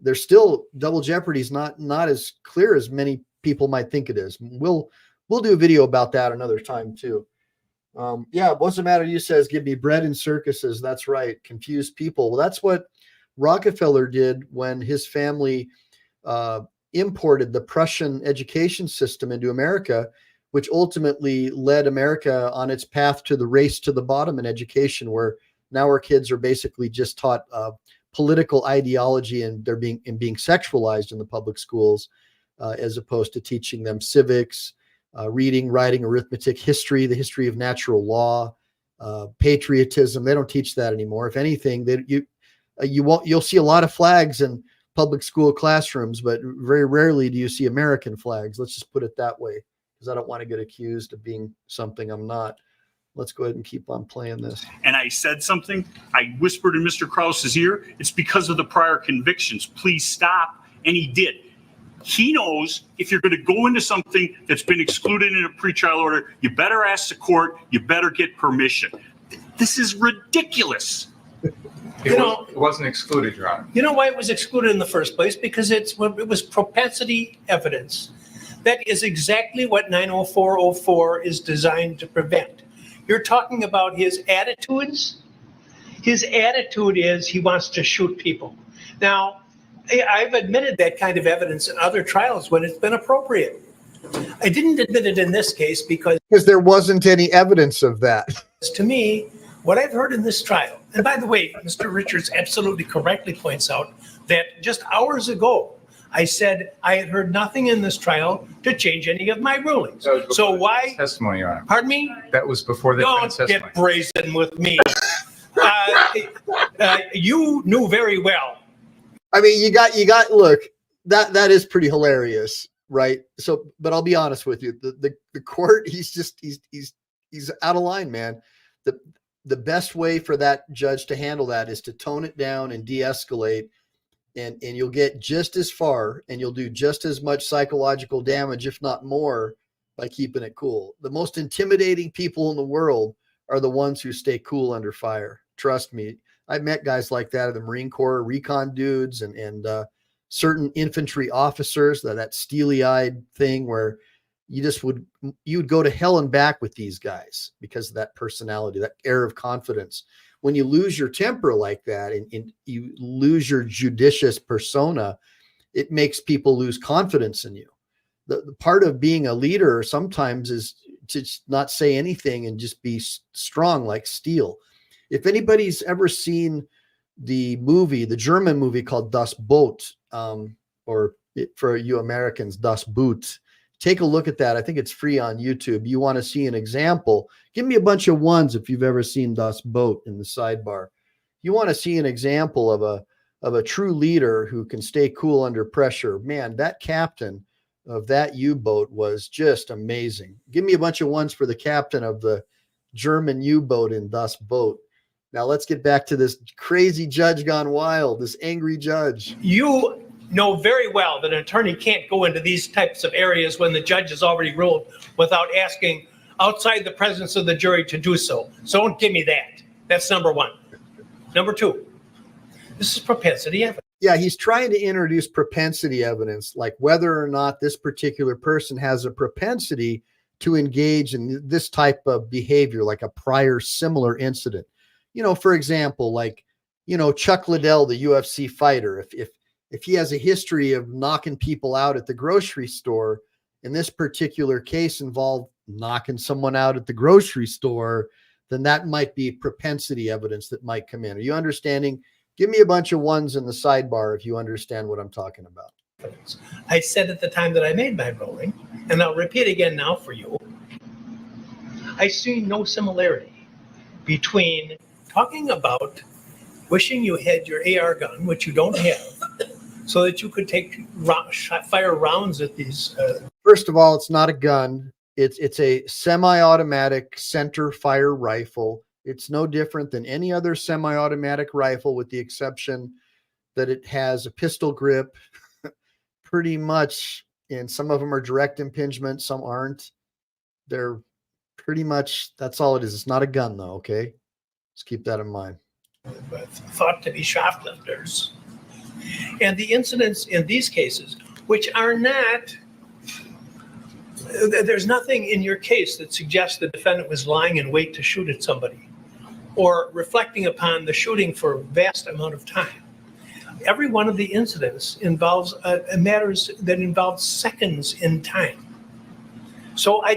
there's still double jeopardy is not as clear as many people might think it is. We'll do a video about that another time too. What's the matter? You says, give me bread and circuses. That's right. Confused people. Well, that's what Rockefeller did when his family imported the Prussian education system into America, which ultimately led America on its path to the race to the bottom in education, where now our kids are basically just taught political ideology and they're being sexualized in the public schools, as opposed to teaching them civics, reading, writing, arithmetic, history, the history of natural law, patriotism. They don't teach that anymore. If anything, you'll see a lot of flags in public school classrooms, but very rarely do you see American flags. Let's just put it that way, because I don't want to get accused of being something I'm not. Let's go ahead and keep on playing this. And I said something, I whispered in Mr. Krause's ear, it's because of the prior convictions. Please stop. And he did. He knows if you're going to go into something that's been excluded in a pretrial order, you better ask the court, you better get permission. This is ridiculous. It wasn't excluded, Your Honor. You know why it was excluded in the first place? Because it was propensity evidence. That is exactly what 90404 is designed to prevent. You're talking about his attitudes. His attitude is he wants to shoot people. Now, I've admitted that kind of evidence in other trials when it's been appropriate. I didn't admit it in this case because there wasn't any evidence of that. To me, what I've heard in this trial, and by the way, Mr. Richards absolutely correctly points out that just hours ago, I said I had heard nothing in this trial to change any of my rulings. So why? Testimony, Your Honor. Pardon me? That was before the Don't defense testimony. get brazen with me. You knew very well. I mean, you got. Look, that is pretty hilarious, right? So, but I'll be honest with you. The court, he's out of line, man. The best way for that judge to handle that is to tone it down and de-escalate, and you'll get just as far and you'll do just as much psychological damage, if not more, by keeping it cool. The most intimidating people in the world are the ones who stay cool under fire. Trust me. I've met guys like that in the Marine Corps, recon dudes, and certain infantry officers, that steely-eyed thing where you'd go to hell and back with these guys because of that personality, that air of confidence. When you lose your temper like that and you lose your judicious persona, it makes people lose confidence in you. The part of being a leader sometimes is to not say anything and just be strong like steel. If anybody's ever seen the German movie called Das Boot, or for you Americans, Das Boot, take a look at that. I think it's free on YouTube. You want to see an example? Give me a bunch of ones if you've ever seen Das Boot in the sidebar. You want to see an example of a true leader who can stay cool under pressure. Man, that captain of that U-boat was just amazing. Give me a bunch of ones for the captain of the German U-boat in Das Boot. Now let's get back to this crazy judge gone wild, this angry judge. You know very well that an attorney can't go into these types of areas when the judge has already ruled without asking outside the presence of the jury to do so. So don't give me that. That's number one. Number two, this is propensity evidence. Yeah, he's trying to introduce propensity evidence, like whether or not this particular person has a propensity to engage in this type of behavior, like a prior similar incident. You know, for example, like, you know, Chuck Liddell, the UFC fighter, if he has a history of knocking people out at the grocery store, and this particular case involved knocking someone out at the grocery store, then that might be propensity evidence that might come in. Are you understanding? Give me a bunch of ones in the sidebar if you understand what I'm talking about. I said at the time that I made my ruling, and I'll repeat again now for you, I see no similarity between talking about wishing you had your AR gun, which you don't have, so that you could fire rounds at these. First of all, it's not a gun. It's a semi-automatic center fire rifle. It's no different than any other semi-automatic rifle, with the exception that it has a pistol grip, pretty much, and some of them are direct impingement, some aren't. They're pretty much, that's all it is. It's not a gun though, okay? Let's keep that in mind. Thought to be shoplifters. And the incidents in these cases, which are not, there's nothing in your case that suggests the defendant was lying in wait to shoot at somebody or reflecting upon the shooting for a vast amount of time. Every one of the incidents involves matters that involve seconds in time. So I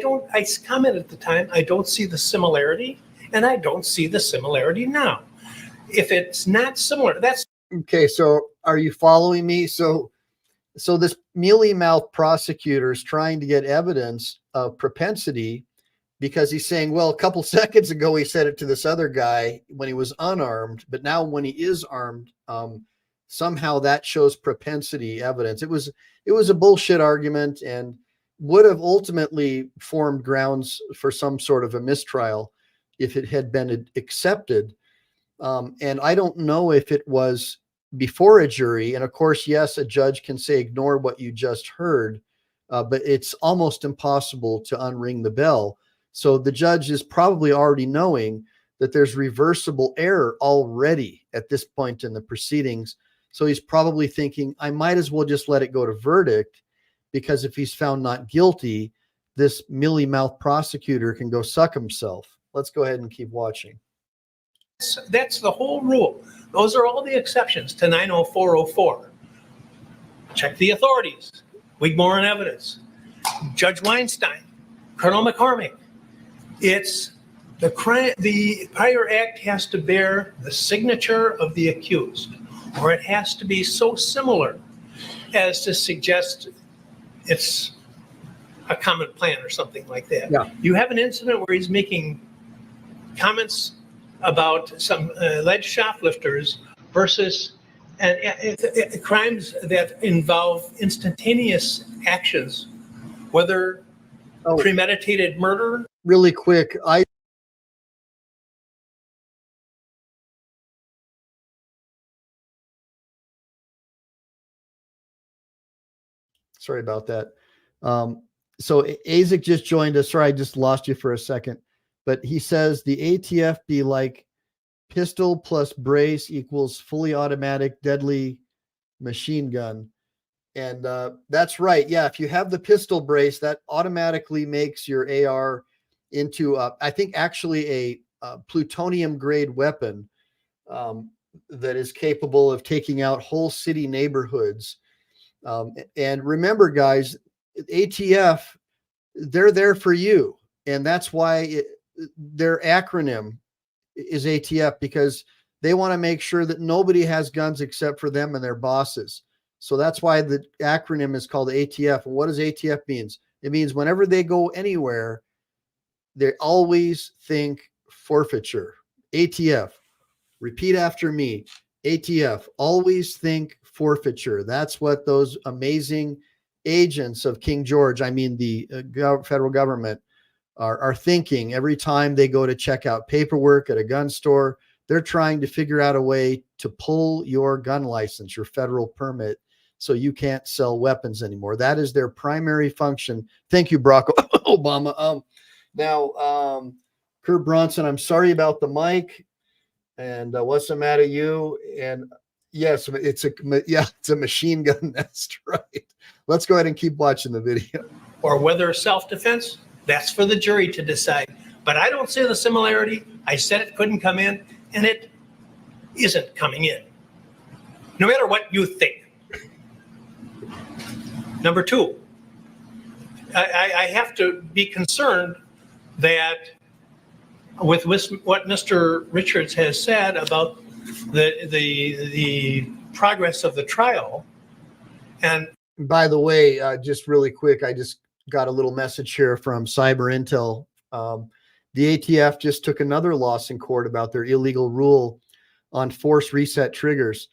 commented at the time, I don't see the similarity, and I don't see the similarity now. If it's not similar, that's okay. So are you following me? So this mealy-mouthed prosecutor is trying to get evidence of propensity because he's saying, well, a couple seconds ago he said it to this other guy when he was unarmed, but now when he is armed, somehow that shows propensity evidence. It was a bullshit argument and would have ultimately formed grounds for some sort of a mistrial if it had been accepted. And I don't know if it was before a jury. And of course, yes, a judge can say, ignore what you just heard, but it's almost impossible to unring the bell. So the judge is probably already knowing that there's reversible error already at this point in the proceedings. So he's probably thinking, I might as well just let it go to verdict, because if he's found not guilty, this mealy-mouthed prosecutor can go suck himself. Let's go ahead and keep watching. That's the whole rule. Those are all the exceptions to 90404. Check the authorities. Wigmore and evidence. Judge Weinstein, Colonel McCormick. It's the crime. The prior act has to bear the signature of the accused, or it has to be so similar as to suggest it's a common plan or something like that. Yeah. You have an incident where he's making comments about some alleged shoplifters versus crimes that involve instantaneous actions, whether premeditated murder. Really quick, sorry about that. So Isaac just joined us. Sorry, I just lost you for a second. But he says the ATF be like pistol plus brace equals fully automatic deadly machine gun. And that's right. Yeah, if you have the pistol brace, that automatically makes your AR into, I think, actually a plutonium grade weapon that is capable of taking out whole city neighborhoods. And remember, guys, ATF, they're there for you. And that's why their acronym is ATF, because they want to make sure that nobody has guns except for them and their bosses. So that's why the acronym is called ATF. And what does ATF means? It means whenever they go anywhere, they always think forfeiture. ATF. Repeat after me. ATF. Always think forfeiture. That's what those amazing agents of King George, I mean the federal government, are thinking every time they go to check out paperwork at a gun store. They're trying to figure out a way to pull your gun license, your federal permit, so you can't sell weapons anymore. That is their primary function. Thank you, Barack Obama. Now, Kurt Bronson, I'm sorry about the mic. And what's the matter, you? And yes, it's a machine gun. That's right. Let's go ahead and keep watching the video. Or whether self-defense, that's for the jury to decide. But I don't see the similarity. I said it couldn't come in, and it isn't coming in, no matter what you think. Number two, I have to be concerned that with what Mr. Richards has said about the progress of the trial. And by the way, just really quick, I just got a little message here from Cyber Intel. The ATF just took another loss in court about their illegal rule on force reset triggers.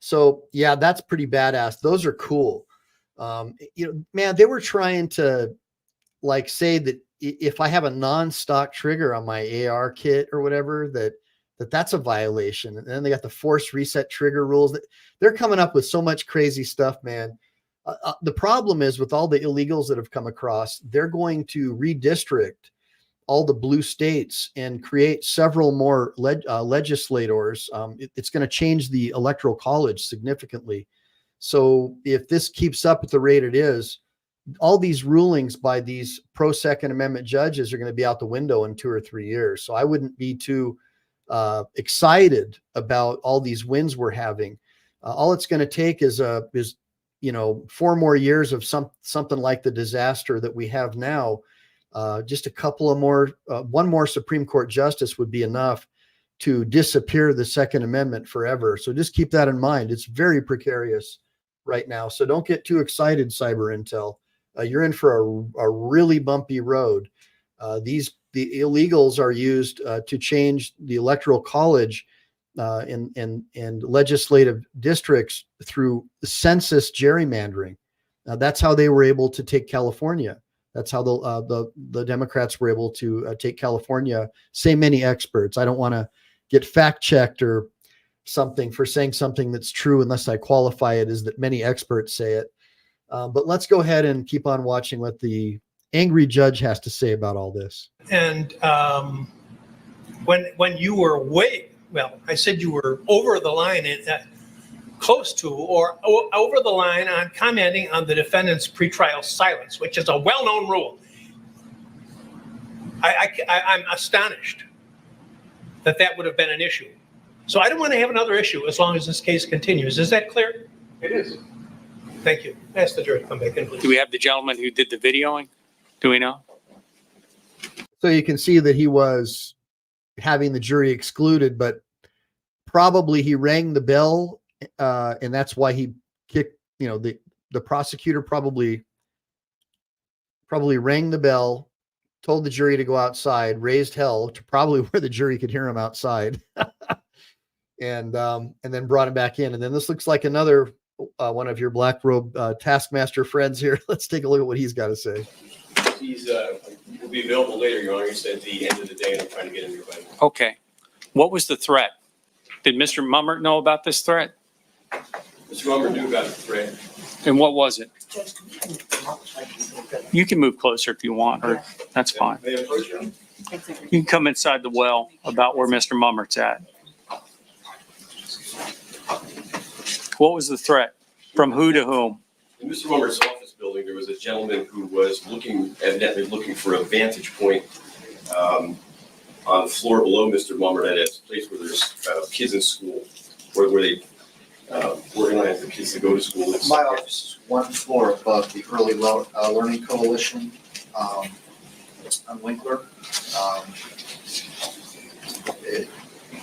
So yeah, that's pretty badass. Those are cool. Man, they were trying to like say that if I have a non-stock trigger on my AR kit or whatever, that's a violation. And then they got the force reset trigger rules. They're coming up with so much crazy stuff, man. The problem is with all the illegals that have come across, they're going to redistrict all the blue states and create several more legislators. It's going to change the electoral college significantly. So if this keeps up at the rate it is, all these rulings by these pro-Second Amendment judges are going to be out the window in 2 or 3 years. So I wouldn't be too excited about all these wins we're having. All it's going to take is 4 more years of something like the disaster that we have now. Just a couple of more, one more Supreme Court justice would be enough to disappear the Second Amendment forever. So just keep that in mind. It's very precarious right now. So don't get too excited, Cyber Intel. You're in for a really bumpy road. The illegals are used to change the electoral college and legislative districts through census gerrymandering. That's how they were able to take California. That's how the Democrats were able to take California. Say many experts. I don't want to get fact checked or something for saying something that's true unless I qualify it as that many experts say it. But let's go ahead and keep on watching what the angry judge has to say about all this. And when you were I said you were over the line, close to or over the line on commenting on the defendant's pretrial silence, which is a well-known rule. I'm astonished that would have been an issue. So I don't want to have another issue as long as this case continues. Is that clear? It is. Thank you. Ask the jury to come back in, please. Do we have the gentleman who did the videoing? Do we know? So you can see that he was having the jury excluded, but probably he rang the bell, and that's why he kicked you know, the prosecutor probably rang the bell, told the jury to go outside, raised hell to probably where the jury could hear him outside, and then brought him back in. And then this looks like another one of your black robe taskmaster friends here. Let's take a look at what he's got to say. He's will be available later, Your Honor. He said at the end of the day, and I'm trying to get him your way. Okay. What was the threat? Did Mr. Mummert know about this threat? Mr. Mummer knew about the threat. And what was it? You can move closer if you want, or that's fine. May I approach you? You can come inside the well about where Mr. Mummert's at. What was the threat? From who to whom? In Mr. Mummer's office building, there was a gentleman who was evidently looking for a vantage point on the floor below Mr. Mummert at a place where there's kids in school, where they organize the kids to go to school. My office is one floor above the Early Learning Coalition on Winkler.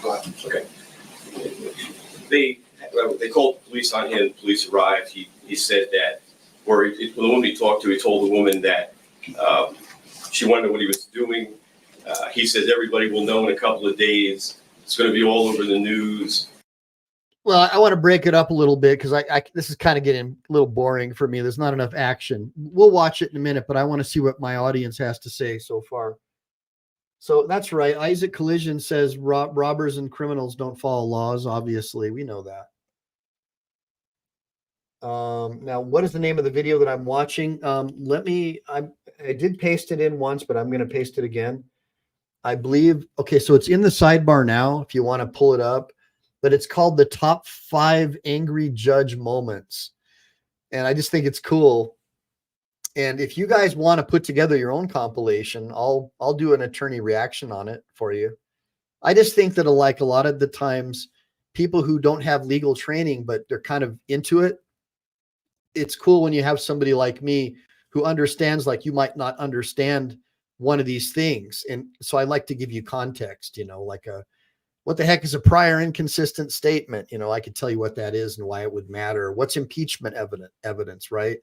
Go ahead. Okay. They called the police on him. The police arrived. He said that, or the woman he talked to, he told the woman that she wanted to know what he was doing. He says everybody will know in a couple of days. It's going to be all over the news. Well, I want to break it up a little bit because this is kind of getting a little boring for me. There's not enough action. We'll watch it in a minute, but I want to see what my audience has to say so far. So that's right. Isaac Collision says robbers and criminals don't follow laws. Obviously, we know that. Now, what is the name of the video that I'm watching? I did paste it in once, but I'm going to paste it again. I believe, okay, so it's in the sidebar now if you want to pull it up. But it's called the Top 5 Angry Judge Moments. And I just think it's cool. And if you guys want to put together your own compilation, I'll do an attorney reaction on it for you. I just think that like a lot of the times, people who don't have legal training, but they're kind of into it, it's cool when you have somebody like me who understands, like you might not understand one of these things. And so I like to give you context, you know, like what the heck is a prior inconsistent statement? You know, I could tell you what that is and why it would matter. What's impeachment evidence, right?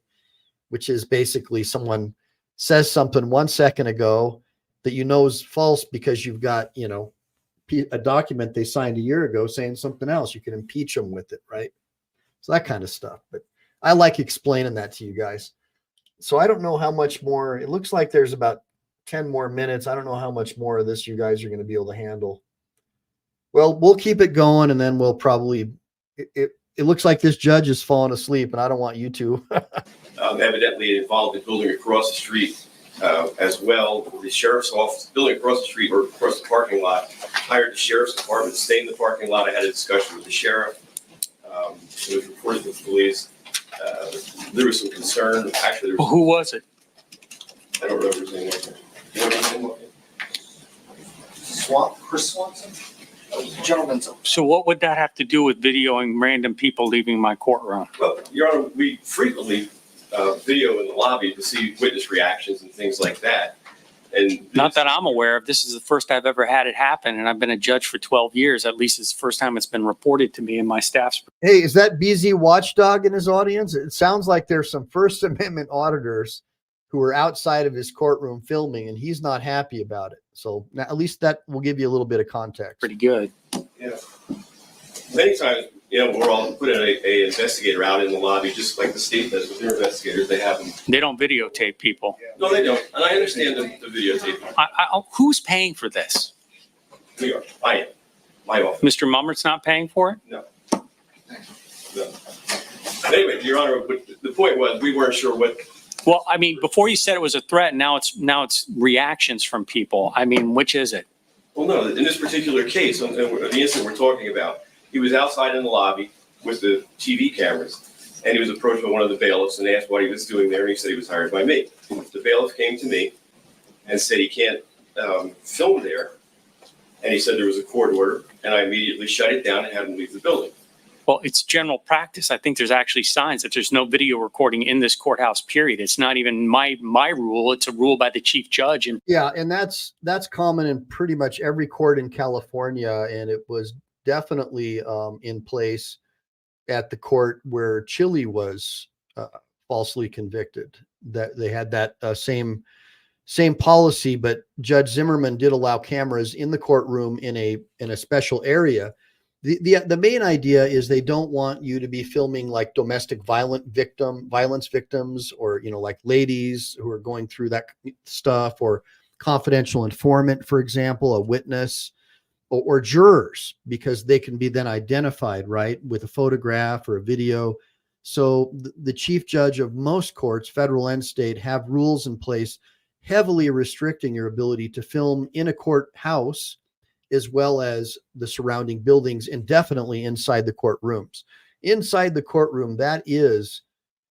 Which is basically someone says something 1 second ago that you know is false because you've got, you know, a document they signed a year ago saying something else. You can impeach them with it, right? So that kind of stuff. But I like explaining that to you guys. So I don't know how much more. It looks like there's about 10 more minutes. I don't know how much more of this you guys are going to be able to handle. Well, we'll keep it going, and then we'll probably, it looks like this judge is falling asleep, and I don't want you to. Evidently involved in building across the street as well. The sheriff's office, building across the street or across the parking lot, hired the sheriff's department, stayed in the parking lot. I had a discussion with the sheriff. It was reported to the police. There was some concern. Actually, Well, who was it? I don't remember his name. You know his name? Chris Swanson? Gentleman's. So what would that have to do with videoing random people leaving my courtroom? Well, Your Honor, we frequently video in the lobby to see witness reactions and things like that. And Not that I'm aware of. This is the first I've ever had it happen, and I've been a judge for 12 years. At least it's the first time it's been reported to me and my staff's. Hey, is that BZ Watchdog in his audience? It sounds like there's some First Amendment auditors who are outside of his courtroom filming, and he's not happy about it. So now, at least that will give you a little bit of context. Pretty good. Yeah. Many times, you know, we're all putting a investigator out in the lobby, just like the state does with their investigators. They have them. They don't videotape people. No, they don't. And I understand the videotape. Who's paying for this? We are. I am. My office. Mr. Mummert's not paying for it? No. No. Anyway, Your Honor, the point was we weren't sure what. Well, I mean, before you said it was a threat, now it's reactions from people. I mean, which is it? Well, no, in this particular case, on the incident we're talking about, he was outside in the lobby with the TV cameras, and he was approached by one of the bailiffs and asked what he was doing there, and he said he was hired by me. The bailiff came to me and said he can't film there, and he said there was a court order, and I immediately shut it down and had him leave the building. Well, it's general practice. I think there's actually signs that there's no video recording in this courthouse, period. It's not even my rule. It's a rule by the chief judge. And yeah, and that's common in pretty much every court in California, and it was definitely in place. at the court where Chile was falsely convicted. That they had that same policy, but Judge Zimmerman did allow cameras in the courtroom in a special area. The main idea is they don't want you to be filming like domestic violence victims, or like ladies who are going through that stuff, or confidential informant, for example, a witness, or jurors, because they can be then identified, right, with a photograph or a video. So the chief judge of most courts, federal and state, have rules in place heavily restricting your ability to film in a courthouse, as well as the surrounding buildings, and definitely inside the courtrooms. Inside the courtroom, that is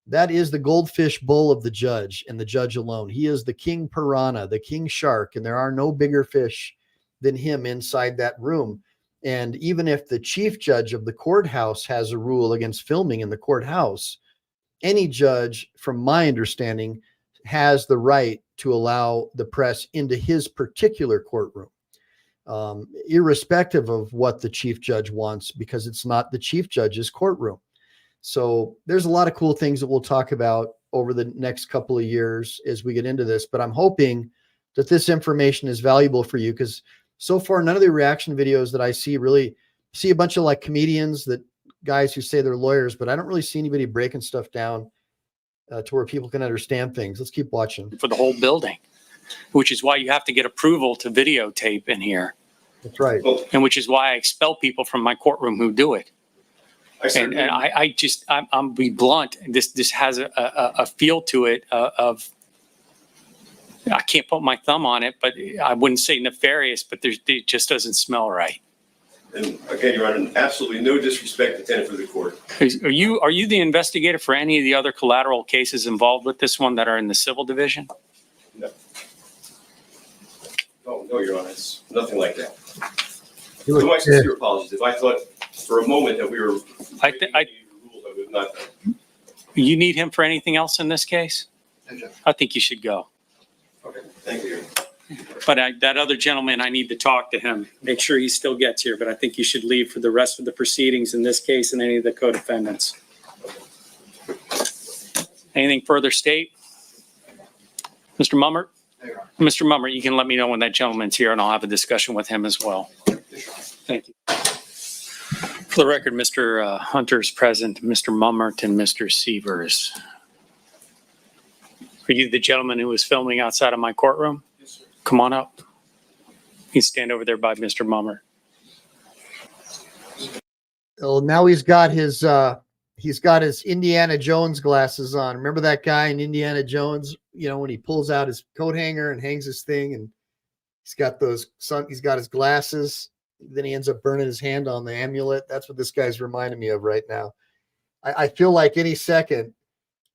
the goldfish bowl of the judge, and the judge alone. He is the king piranha, the king shark, and there are no bigger fish than him inside that room. And even if the chief judge of the courthouse has a rule against filming in the courthouse, any judge, from my understanding, has the right to allow the press into his particular courtroom, irrespective of what the chief judge wants, because it's not the chief judge's courtroom. So there's a lot of cool things that we'll talk about over the next couple of years as we get into this, but I'm hoping that this information is valuable for you, because so far, none of the reaction videos that I see really see a bunch of like comedians, that guys who say they're lawyers, but I don't really see anybody breaking stuff down to where people can understand things. Let's keep watching. For the whole building, which is why you have to get approval to videotape in here. That's right. And which is why I expel people from my courtroom who do it. I'm be blunt. This has a feel to it of, I can't put my thumb on it, but I wouldn't say nefarious, but it just doesn't smell right. And again, Your Honor, absolutely no disrespect intended for the court. Are you the investigator for any of the other collateral cases involved with this one that are in the civil division? No. No, Your Honor, it's nothing like that. So my sincere apologies. If I thought for a moment that we were rules, I would not. You need him for anything else in this case? I think you should go. Okay, thank you. But that other gentleman, I need to talk to him, make sure he still gets here, but I think you should leave for the rest of the proceedings in this case and any of the co-defendants. Anything further, State? Mr. Mummert? Mr. Mummert, you can let me know when that gentleman's here, and I'll have a discussion with him as well. Thank you. For the record, Mr. Hunter's present, Mr. Mummert and Mr. Sievers. Are you the gentleman who was filming outside of my courtroom? Yes, sir. Come on up. You stand over there by Mr. Mummert. Well, now he's got his Indiana Jones glasses on. Remember that guy in Indiana Jones, when he pulls out his coat hanger and hangs his thing, and he's got his glasses, then he ends up burning his hand on the amulet. That's what this guy's reminding me of right now. I feel like any second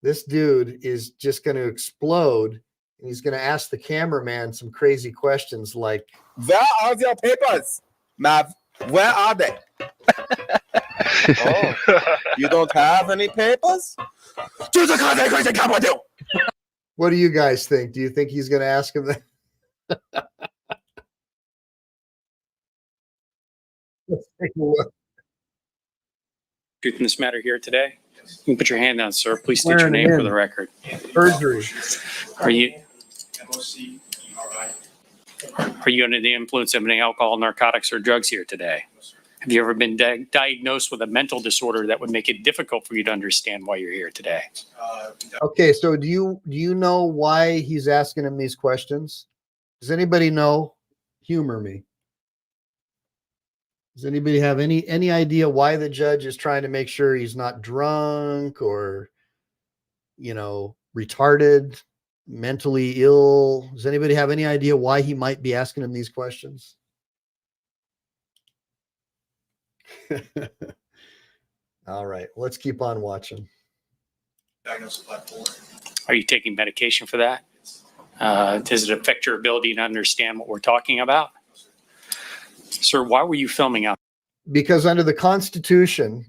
this dude is just going to explode, and he's going to ask the cameraman some crazy questions like, "Where are your papers, Mav? Where are they?" Oh, you don't have any papers? What do you guys think? Do you think he's going to ask him that? Let's take a look. Truth in this matter here today? You can put your hand down, sir. Please state your name for the record. Perjury. Are you under the influence of any alcohol, narcotics, or drugs here today? Have you ever been diagnosed with a mental disorder that would make it difficult for you to understand why you're here today? Okay, so do you know why he's asking him these questions? Does anybody know? Humor me. Does anybody have any idea why the judge is trying to make sure he's not drunk or, retarded, mentally ill? Does anybody have any idea why he might be asking him these questions? All right, let's keep on watching. Are you taking medication for that? Does it affect your ability to understand what we're talking about? Sir, why were you filming out? Because under the Constitution,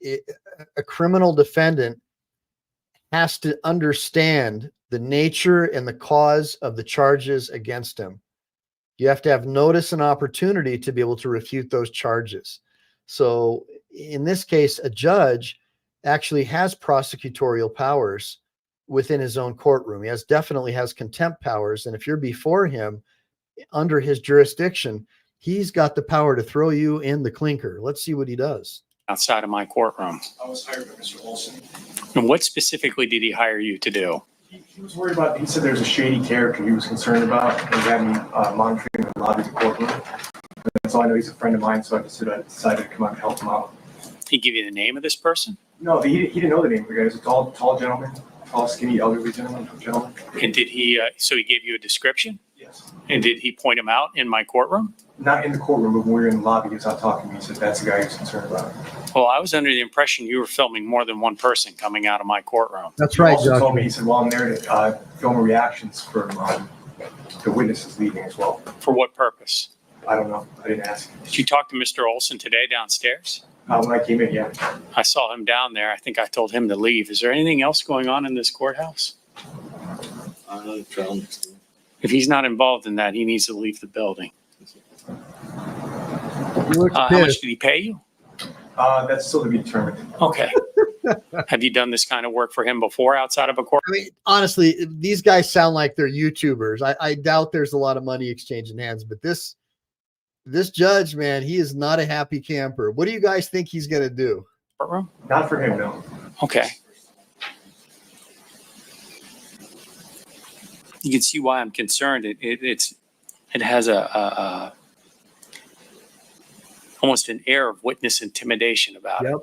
a criminal defendant has to understand the nature and the cause of the charges against him. You have to have notice and opportunity to be able to refute those charges. So in this case, a judge actually has prosecutorial powers within his own courtroom. He definitely has contempt powers. And if you're before him under his jurisdiction, he's got the power to throw you in the clinker. Let's see what he does. Outside of my courtroom. I was hired by Mr. Olson. And what specifically did he hire you to do? He was worried about, he said there's a shady character he was concerned about, and he had me monitoring the lobby of the courtroom. That's all I know. He's a friend of mine, so I decided to come out and help him out. He give you the name of this person? No, he didn't know the name of the guy. He was a tall gentleman, tall, skinny, elderly gentleman. And did he, so he gave you a description? Yes. And did he point him out in my courtroom? Not in the courtroom, but when we were in the lobby, he was out talking to me. He said that's the guy he was concerned about. Well, I was under the impression you were filming more than one person coming out of my courtroom. That's right, He also told me, he said, well, I'm there to film reactions from the witnesses leaving as well. For what purpose? I don't know. I didn't ask. Did you talk to Mr. Olson today downstairs? When I came in, yeah. I saw him down there. I think I told him to leave. Is there anything else going on in this courthouse? If he's not involved in that, he needs to leave the building. How much did he pay you? That's still to be determined. Okay. Have you done this kind of work for him before outside of a court? I mean, honestly, these guys sound like they're YouTubers. I doubt there's a lot of money exchanging hands, but this judge, man, he is not a happy camper. What do you guys think he's going to do? Courtroom? Not for him, no. Okay. You can see why I'm concerned. It has a almost an air of witness intimidation about it.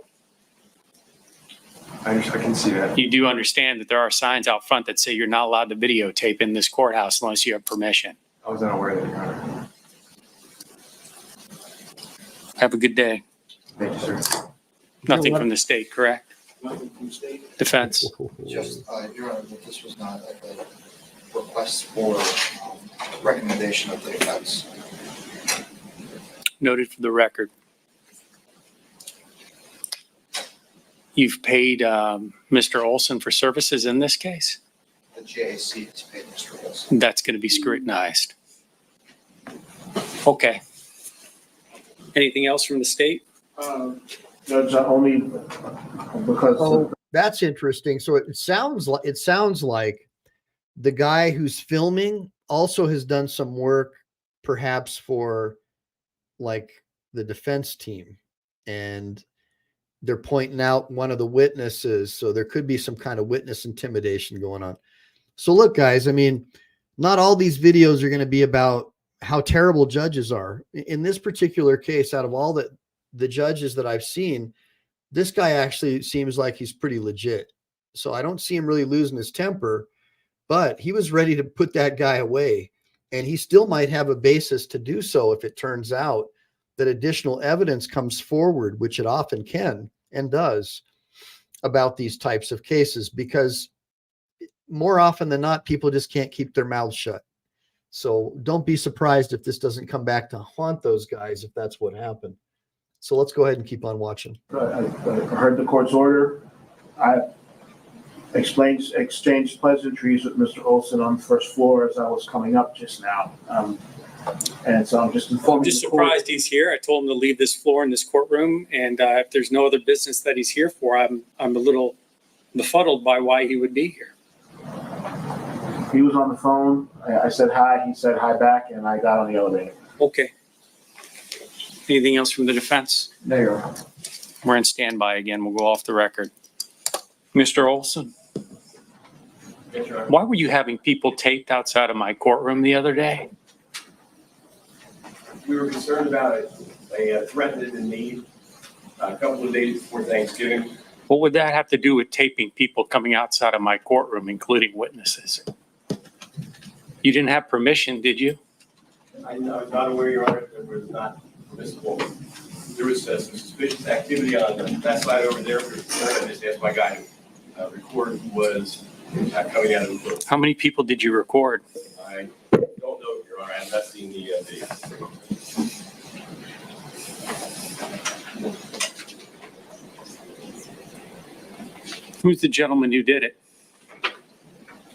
I can see that. You do understand that there are signs out front that say you're not allowed to videotape in this courthouse unless you have permission. I was unaware of that, Your Honor. Have a good day. Thank you, sir. Nothing from the state, correct? Nothing from state. Defense. Just, Your Honor, that this was not like a request for recommendation of the defense. Noted for the record. You've paid Mr. Olson for services in this case? The JAC has paid Mr. Olson. That's going to be scrutinized. Okay. Anything else from the state? Judge, only because. Oh, that's interesting. So it sounds like the guy who's filming also has done some work, perhaps for like the defense team, and they're pointing out one of the witnesses. So there could be some kind of witness intimidation going on. So look, guys, I mean, not all these videos are going to be about how terrible judges are. In this particular case, out of all the judges that I've seen, this guy actually seems like he's pretty legit. So I don't see him really losing his temper, but he was ready to put that guy away. And he still might have a basis to do so if it turns out that additional evidence comes forward, which it often can and does, about these types of cases, because more often than not, people just can't keep their mouths shut. So don't be surprised if this doesn't come back to haunt those guys, if that's what happened. So let's go ahead and keep on watching. I heard the court's order. I exchanged pleasantries with Mr. Olson on the first floor as I was coming up just now. And so I'm just informing. I'm just surprised he's here. I told him to leave this floor in this courtroom, and if there's no other business that he's here for, I'm a little befuddled by why he would be here. He was on the phone. I said hi. He said hi back, and I got on the elevator. Okay. Anything else from the defense? No, Your Honor. We're in standby again. We'll go off the record. Mr. Olson, why were you having people taped outside of my courtroom the other day? We were concerned about a threat that had been made a couple of days before Thanksgiving. What would that have to do with taping people coming outside of my courtroom, including witnesses? You didn't have permission, did you? I was not aware, Your Honor, that it was not permissible. There was some suspicious activity on that side over there. I just asked my guy to record who was coming out of the book. How many people did you record? I don't know, Your Honor. I have not seen the video. Who's the gentleman who did it?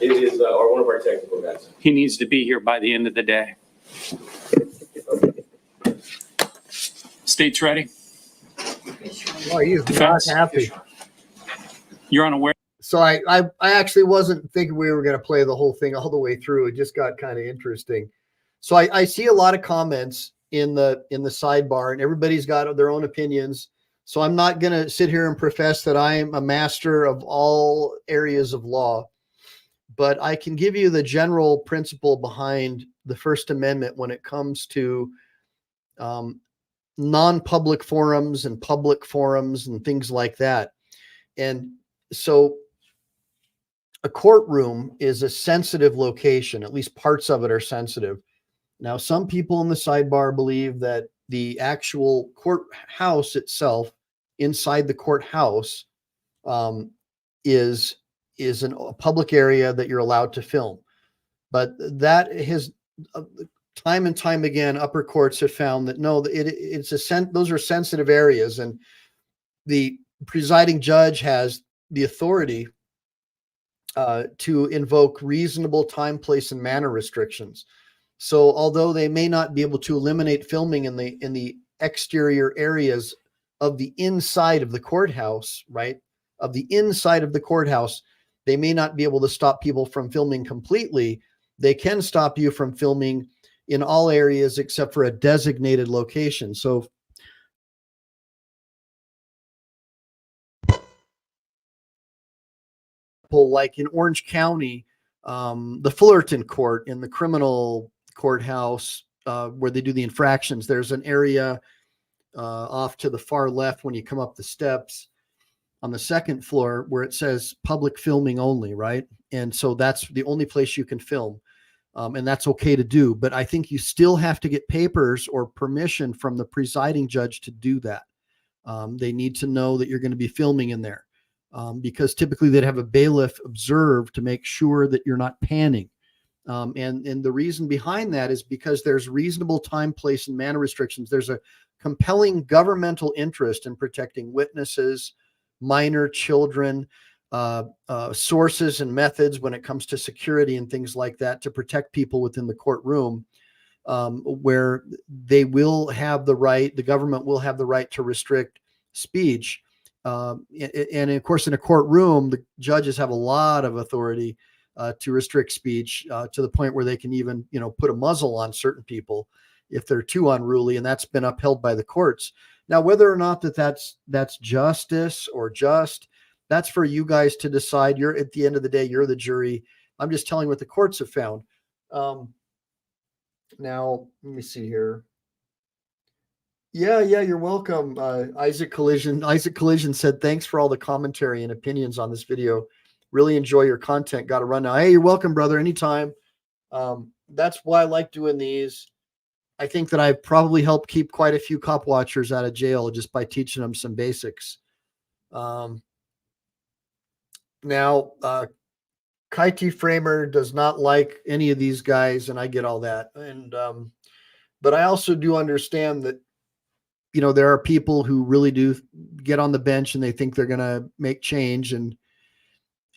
It is one of our technical guys. He needs to be here by the end of the day. State's ready. Oh, he is not Defense? happy. You're unaware. So I actually wasn't thinking we were going to play the whole thing all the way through. It just got kind of interesting. So I see a lot of comments in the sidebar, and everybody's got their own opinions. So I'm not going to sit here and profess that I am a master of all areas of law, but I can give you the general principle behind the First Amendment when it comes to non-public forums and public forums and things like that. And so a courtroom is a sensitive location. At least parts of it are sensitive. Now, some people in the sidebar believe that the actual courthouse itself, inside the courthouse, is a public area that you're allowed to film. But that has time and time again, upper courts have found that no, those are sensitive areas, and the presiding judge has the authority to invoke reasonable time, place, and manner restrictions. So although they may not be able to eliminate filming in the exterior areas of the inside of the courthouse, right? Of the inside of the courthouse, they may not be able to stop people from filming completely. They can stop you from filming in all areas except for a designated location. So like in Orange County, the Fullerton court in the criminal courthouse where they do the infractions, there's an area off to the far left when you come up the steps on the second floor where it says public filming only, right? And so that's the only place you can film. And that's okay to do. But I think you still have to get papers or permission from the presiding judge to do that. They need to know that you're going to be filming in there. Because typically they'd have a bailiff observe to make sure that you're not panning. And the reason behind that is because there's reasonable time, place, and manner restrictions. There's a compelling governmental interest in protecting witnesses, minor children, sources and methods when it comes to security and things like that to protect people within the courtroom, where they will have the right, the government will have the right to restrict speech. And of course, in a courtroom, the judges have a lot of authority to restrict speech to the point where they can even, put a muzzle on certain people if they're too unruly, and that's been upheld by the courts. Now, whether or not that's justice or just, that's for you guys to decide. You're at the end of the day, you're the jury. I'm just telling what the courts have found. Now, let me see here. Yeah, you're welcome. Isaac Collision said, thanks for all the commentary and opinions on this video. Really enjoy your content. Got to run now. Hey, you're welcome, brother. Anytime. That's why I like doing these. I think that I've probably helped keep quite a few cop watchers out of jail just by teaching them some basics. Now, Kaiti Framer does not like any of these guys, and I get all that. And but I also do understand that, there are people who really do get on the bench and they think they're going to make change and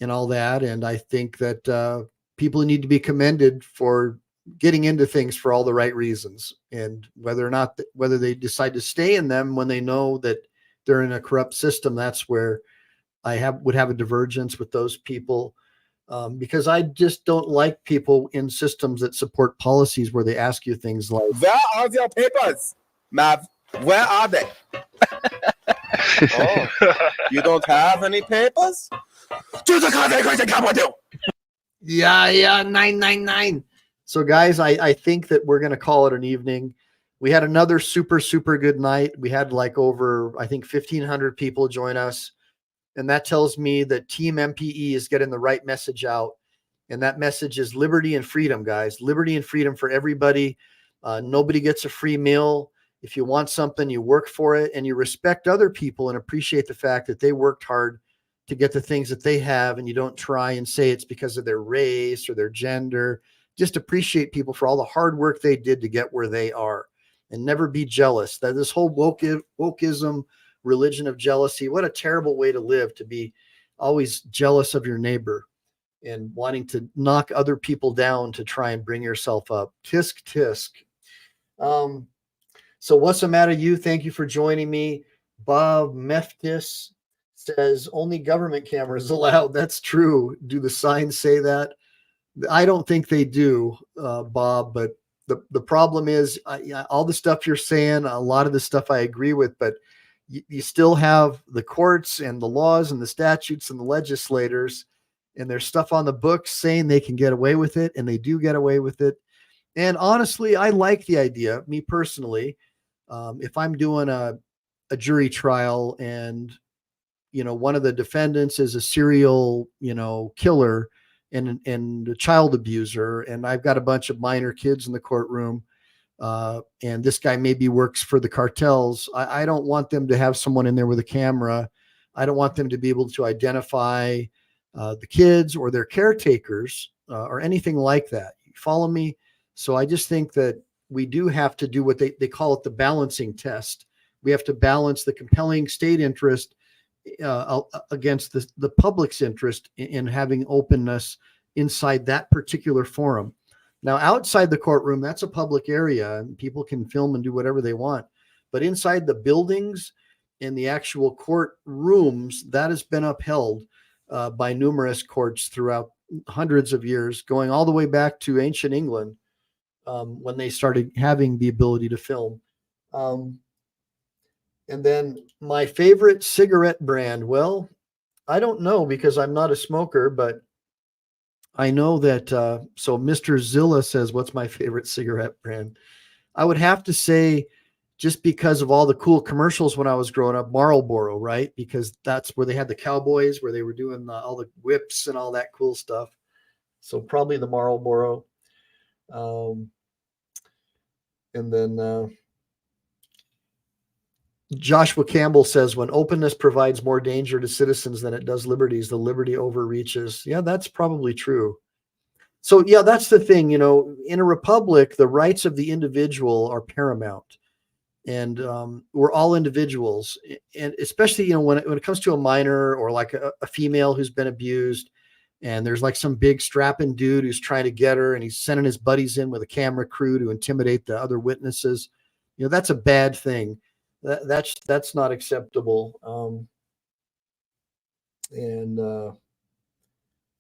all that. And I think that people need to be commended for getting into things for all the right reasons. And whether they decide to stay in them when they know that they're in a corrupt system, that's where I would have a divergence with those people. Because I just don't like people in systems that support policies where they ask you things like, where are your papers, Mav? Where are they? Oh, you don't have any papers? Yeah, 999. So guys, I think that we're going to call it an evening. We had another super, super good night. We had like over, I think, 1,500 people join us. And that tells me that Team MPE is getting the right message out. And that message is liberty and freedom, guys. Liberty and freedom for everybody. Nobody gets a free meal. If you want something, you work for it, and you respect other people and appreciate the fact that they worked hard to get the things that they have, and you don't try and say it's because of their race or their gender. Just appreciate people for all the hard work they did to get where they are, and never be jealous. That this whole wokeism, religion of jealousy, what a terrible way to live, to be always jealous of your neighbor and wanting to knock other people down to try and bring yourself up. Tisk, tisk. So what's the matter, you? Thank you for joining me. Bob Meftis says only government cameras allowed. That's true. Do the signs say that? I don't think they do, Bob, but the problem is all the stuff you're saying, a lot of the stuff I agree with, but you still have the courts and the laws and the statutes and the legislators, and there's stuff on the books saying they can get away with it, and they do get away with it. And honestly, I like the idea, me personally, if I'm doing a jury trial and, one of the defendants is a serial, killer and a child abuser, and I've got a bunch of minor kids in the courtroom, and this guy maybe works for the cartels. I don't want them to have someone in there with a camera. I don't want them to be able to identify the kids or their caretakers or anything like that. You follow me? So I just think that we do have to do what they call it the balancing test. We have to balance the compelling state interest against the public's interest in having openness inside that particular forum. Now, outside the courtroom, that's a public area and people can film and do whatever they want. But inside the buildings and the actual court rooms, that has been upheld by numerous courts throughout hundreds of years, going all the way back to ancient England when they started having the ability to film. And then my favorite cigarette brand, well, I don't know because I'm not a smoker, but I know that, so Mr. Zilla says, what's my favorite cigarette brand? I would have to say, just because of all the cool commercials when I was growing up, Marlboro, right? Because that's where they had the cowboys, where they were doing all the whips and all that cool stuff. So probably the Marlboro. And then Joshua Campbell says, when openness provides more danger to citizens than it does liberties, the liberty overreaches. Yeah, that's probably true. So yeah, that's the thing, in a republic, the rights of the individual are paramount. And we're all individuals. And especially, when it comes to a minor or like a female who's been abused, and there's like some big strapping dude who's trying to get her and he's sending his buddies in with a camera crew to intimidate the other witnesses. That's a bad thing. That's not acceptable.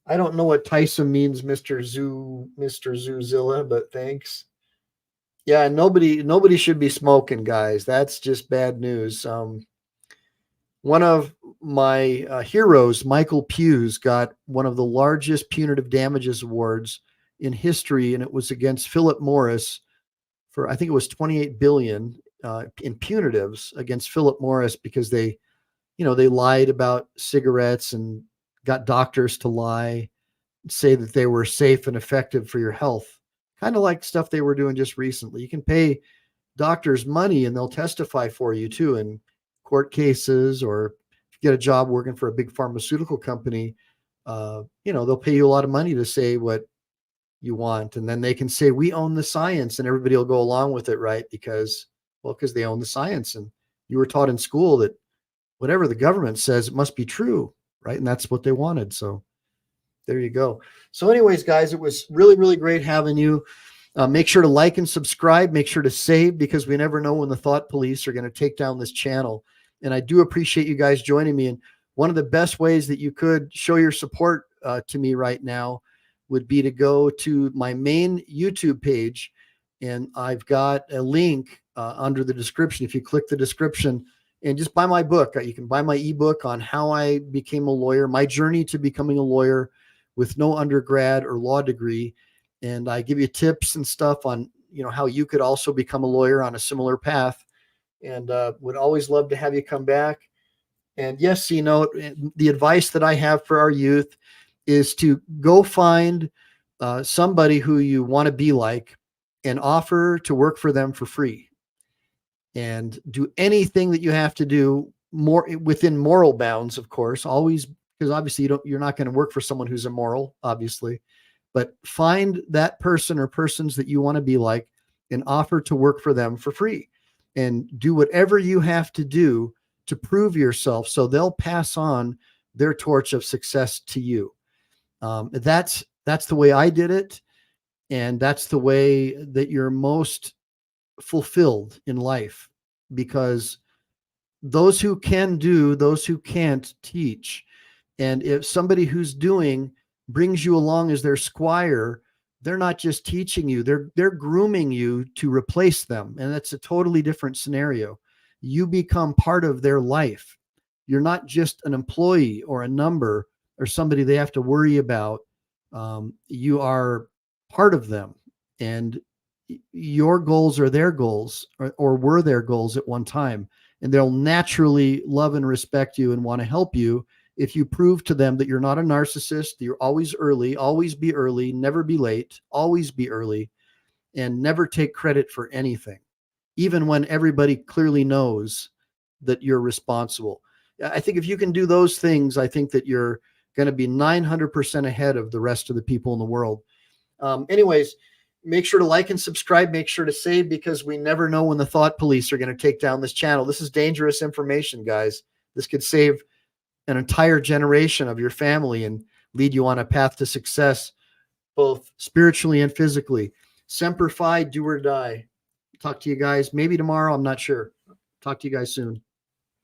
I don't know what Tyson means, Mr. Zoozilla, but thanks. Yeah, nobody should be smoking, guys. That's just bad news. One of my heroes, Michael Hughes, got one of the largest punitive damages awards in history, and it was against Philip Morris for, I think it was $28 billion in punitives against Philip Morris because they lied about cigarettes and got doctors to lie, say that they were safe and effective for your health. Kind of like stuff they were doing just recently. You can pay doctors money and they'll testify for you too in court cases, or if you get a job working for a big pharmaceutical company, they'll pay you a lot of money to say what you want. And then they can say, we own the science, and everybody will go along with it, right? Because they own the science, and you were taught in school that whatever the government says, it must be true, right? And that's what they wanted. So there you go. So anyways, guys, it was really, really great having you. Make sure to like and subscribe. Make sure to save, because we never know when the thought police are going to take down this channel. And I do appreciate you guys joining me. And one of the best ways that you could show your support to me right now would be to go to my main YouTube page. And I've got a link under the description. If you click the description and just buy my book, you can buy my ebook on how I became a lawyer, my journey to becoming a lawyer with no undergrad or law degree. And I give you tips and stuff on, how you could also become a lawyer on a similar path. And would always love to have you come back. And yes, the advice that I have for our youth is to go find somebody who you want to be like and offer to work for them for free. And do anything that you have to do, more within moral bounds, of course, always, because obviously you're not going to work for someone who's immoral, obviously, but find that person or persons that you want to be like and offer to work for them for free, and do whatever you have to do to prove yourself so they'll pass on their torch of success to you. That's the way I did it. And that's the way that you're most fulfilled in life, because those who can do, those who can't teach. And if somebody who's doing brings you along as their squire, they're not just teaching you, they're grooming you to replace them. And that's a totally different scenario. You become part of their life. You're not just an employee or a number or somebody they have to worry about. You are part of them, and your goals are their goals, or were their goals at one time. And they'll naturally love and respect you and want to help you if you prove to them that you're not a narcissist, that you're always early, always be early, never be late, always be early, and never take credit for anything, even when everybody clearly knows that you're responsible. I think if you can do those things, I think that you're going to be 900% ahead of the rest of the people in the world. Anyways, make sure to like and subscribe. Make sure to save, because we never know when the thought police are going to take down this channel. This is dangerous information, guys. This could save an entire generation of your family and lead you on a path to success, both spiritually and physically. Semper Fi, do or die. Talk to you guys maybe tomorrow. I'm not sure. Talk to you guys soon.